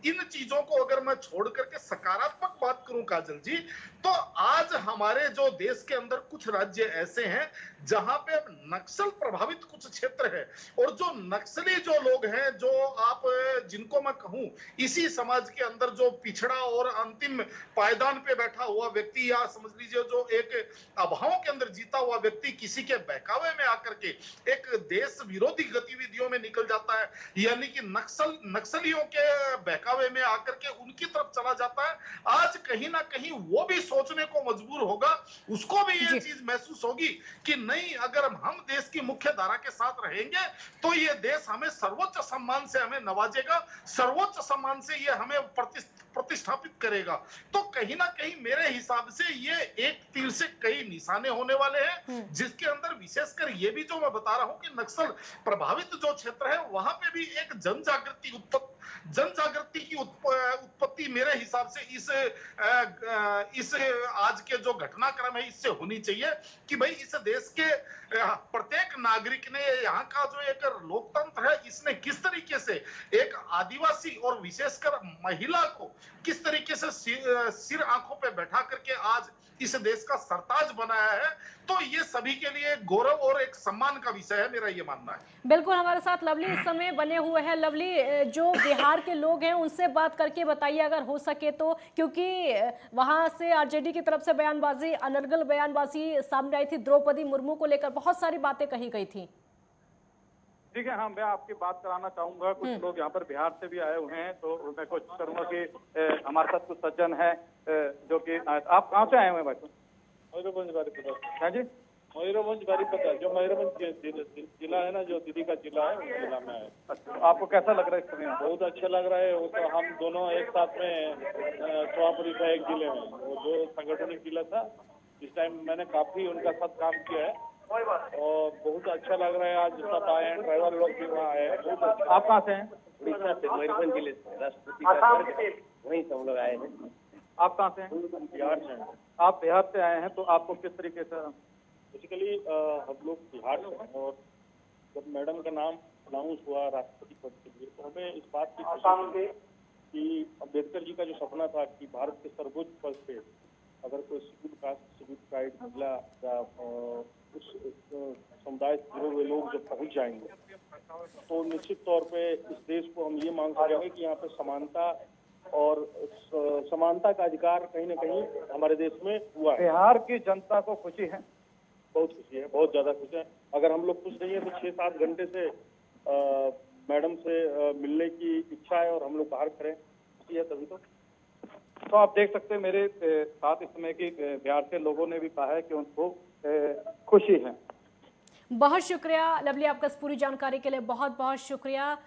इन चीजों को अगर मैं छोड़ करके सकारात्मक बात करूं काजल जी, तो आज हमारे जो देश के अंदर कुछ राज्य ऐसे हैं जहां पे नक्सल प्रभावित कुछ क्षेत्र है, और जो नक्सली जो लोग हैं, जो आप जिनको मैं कहूं इसी समाज के अंदर जो पिछड़ा और अंतिम पायदान पे बैठा हुआ व्यक्ति, या समझ लीजिए जो एक अभावों के अंदर जीता हुआ व्यक्ति किसी के बहकावे में आकर के एक देश विरोधी गतिविधियों में निकल जाता है, यानी कि नक्सलियों के बहकावे में आकर के उनकी तरफ चला जाता है, आज कहीं ना कहीं वो भी सोचने को मजबूर होगा, उसको भी ये चीज महसूस होगी कि नहीं, अगर हम देश की मुख्य धारा के साथ रहेंगे तो ये देश हमें सर्वोच्च सम्मान से हमें नवाजेगा, सर्वोच्च सम्मान से ये हमें प्रतिष्ठापित करेगा। तो कहीं ना कहीं मेरे हिसाब से ये एक तीर से कई निशाने होने वाले हैं, जिसके अंदर विशेषकर ये भी जो मैं बता रहा हूं कि नक्सल प्रभावित जो क्षेत्र है, वहां पे भी एक जन जागृति की उत्पत्ति मेरे हिसाब से इस आज के जो घटनाक्रम है इससे होनी चाहिए, कि भाई इस देश के प्रत्येक नागरिक ने, यहाँ का जो एक लोकतंत्र है, इसने किस तरीके से एक आदिवासी और विशेषकर महिला को किस तरीके से सिर आंखों पे बैठा करके आज इस देश का सरताज बनाया है, तो ये सभी के लिए गौरव और एक सम्मान का विषय है, मेरा ये मानना है। बिल्कुल, हमारे साथ लवली इस समय बने हुए हैं। लवली, जो बिहार के लोग हैं उनसे बात करके बताइए अगर हो सके तो, क्योंकि वहां से आरजेडी की तरफ से बयानबाजी, अनर्गल बयानबाजी सामने आई थी, द्रौपदी मुर्मू को लेकर बहुत सारी बातें कही गई थी। ठीक है, हाँ, मैं आपकी बात कराना चाहूंगा। कुछ लोग यहाँ पर बिहार से भी आए हुए हैं, तो मैं कोशिश करूंगा कि हमारे साथ कुछ सज्जन हैं जो कि आप कहाँ से आए हुए हैं भाई? मयूरभंज बारीपदा। हाँ जी, मयूरभंज बारीपदा, जो मयूरभंज जिला है ना, जो दिल्ली का जिला है, उस जिला में है। अच्छा, तो आपको कैसा लग रहा है इस समय? बहुत अच्छा लग रहा है। वो तो हम दोनों एक साथ में सोहापुरी था एक जिले में, वो जो संगठनिक जिला था, इस टाइम मैंने काफी उनका साथ काम किया है और बहुत अच्छा लग रहा है। आज सब आए हैं, ड्राइवर लोग भी वहाँ आए हैं। बहुत अच्छा। आप कहाँ से हैं? उड़ीसा से, मयूरभंज जिले से, राष्ट्रपति वहीं से हम लोग आए हैं। आप कहाँ से हैं? बिहार से हैं। आप बिहार से आए हैं, तो आपको किस तरीके से? बेसिकली हम लोग बिहार से हैं और जब मैडम का नाम अनाउंस हुआ राष्ट्रपति पद के लिए, तो हमें इस बात की खुशी थी कि अम्बेडकर जी का जो सपना था कि भारत के सर्वोच्च पद पे अगर कोई शेड्यूल कास्ट, शेड्यूल ट्राइब, महिला या उस समुदाय से जुड़े हुए लोग जब पहुंच जाएंगे, तो निश्चित तौर पे इस देश को हम ये मान सकेंगे कि यहाँ पे समानता और समानता का अधिकार कहीं ना कहीं हमारे देश में हुआ है। बिहार की जनता को खुशी है? बहुत खुशी है, बहुत ज्यादा खुश है। अगर हम लोग खुश नहीं है तो 6-7 घंटे से मैडम से मिलने की इच्छा है और हम लोग बाहर खड़े खुशी है तभी तो आप देख सकते हैं मेरे साथ इस समय की बिहार के लोगों ने भी कहा है कि उनको खुशी है। बहुत शुक्रिया लवली, आपका इस पूरी जानकारी के लिए बहुत बहुत शुक्रिया।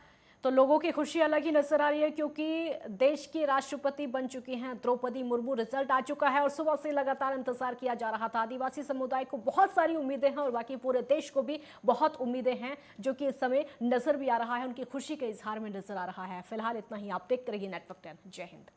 तो लोगों की खुशी अलग ही नजर आ रही है, क्योंकि देश की राष्ट्रपति बन चुकी हैं द्रौपदी मुर्मू। रिजल्ट आ चुका है और सुबह से लगातार इंतजार किया जा रहा था। आदिवासी समुदाय को बहुत सारी उम्मीदें हैं और बाकी पूरे देश को भी बहुत उम्मीदें हैं, जो कि इस समय नजर भी आ रहा है, उनकी खुशी के इजहार में नजर आ रहा है। फिलहाल इतना ही। आप देखते रहिए नेटवर्क 10। जय हिंद।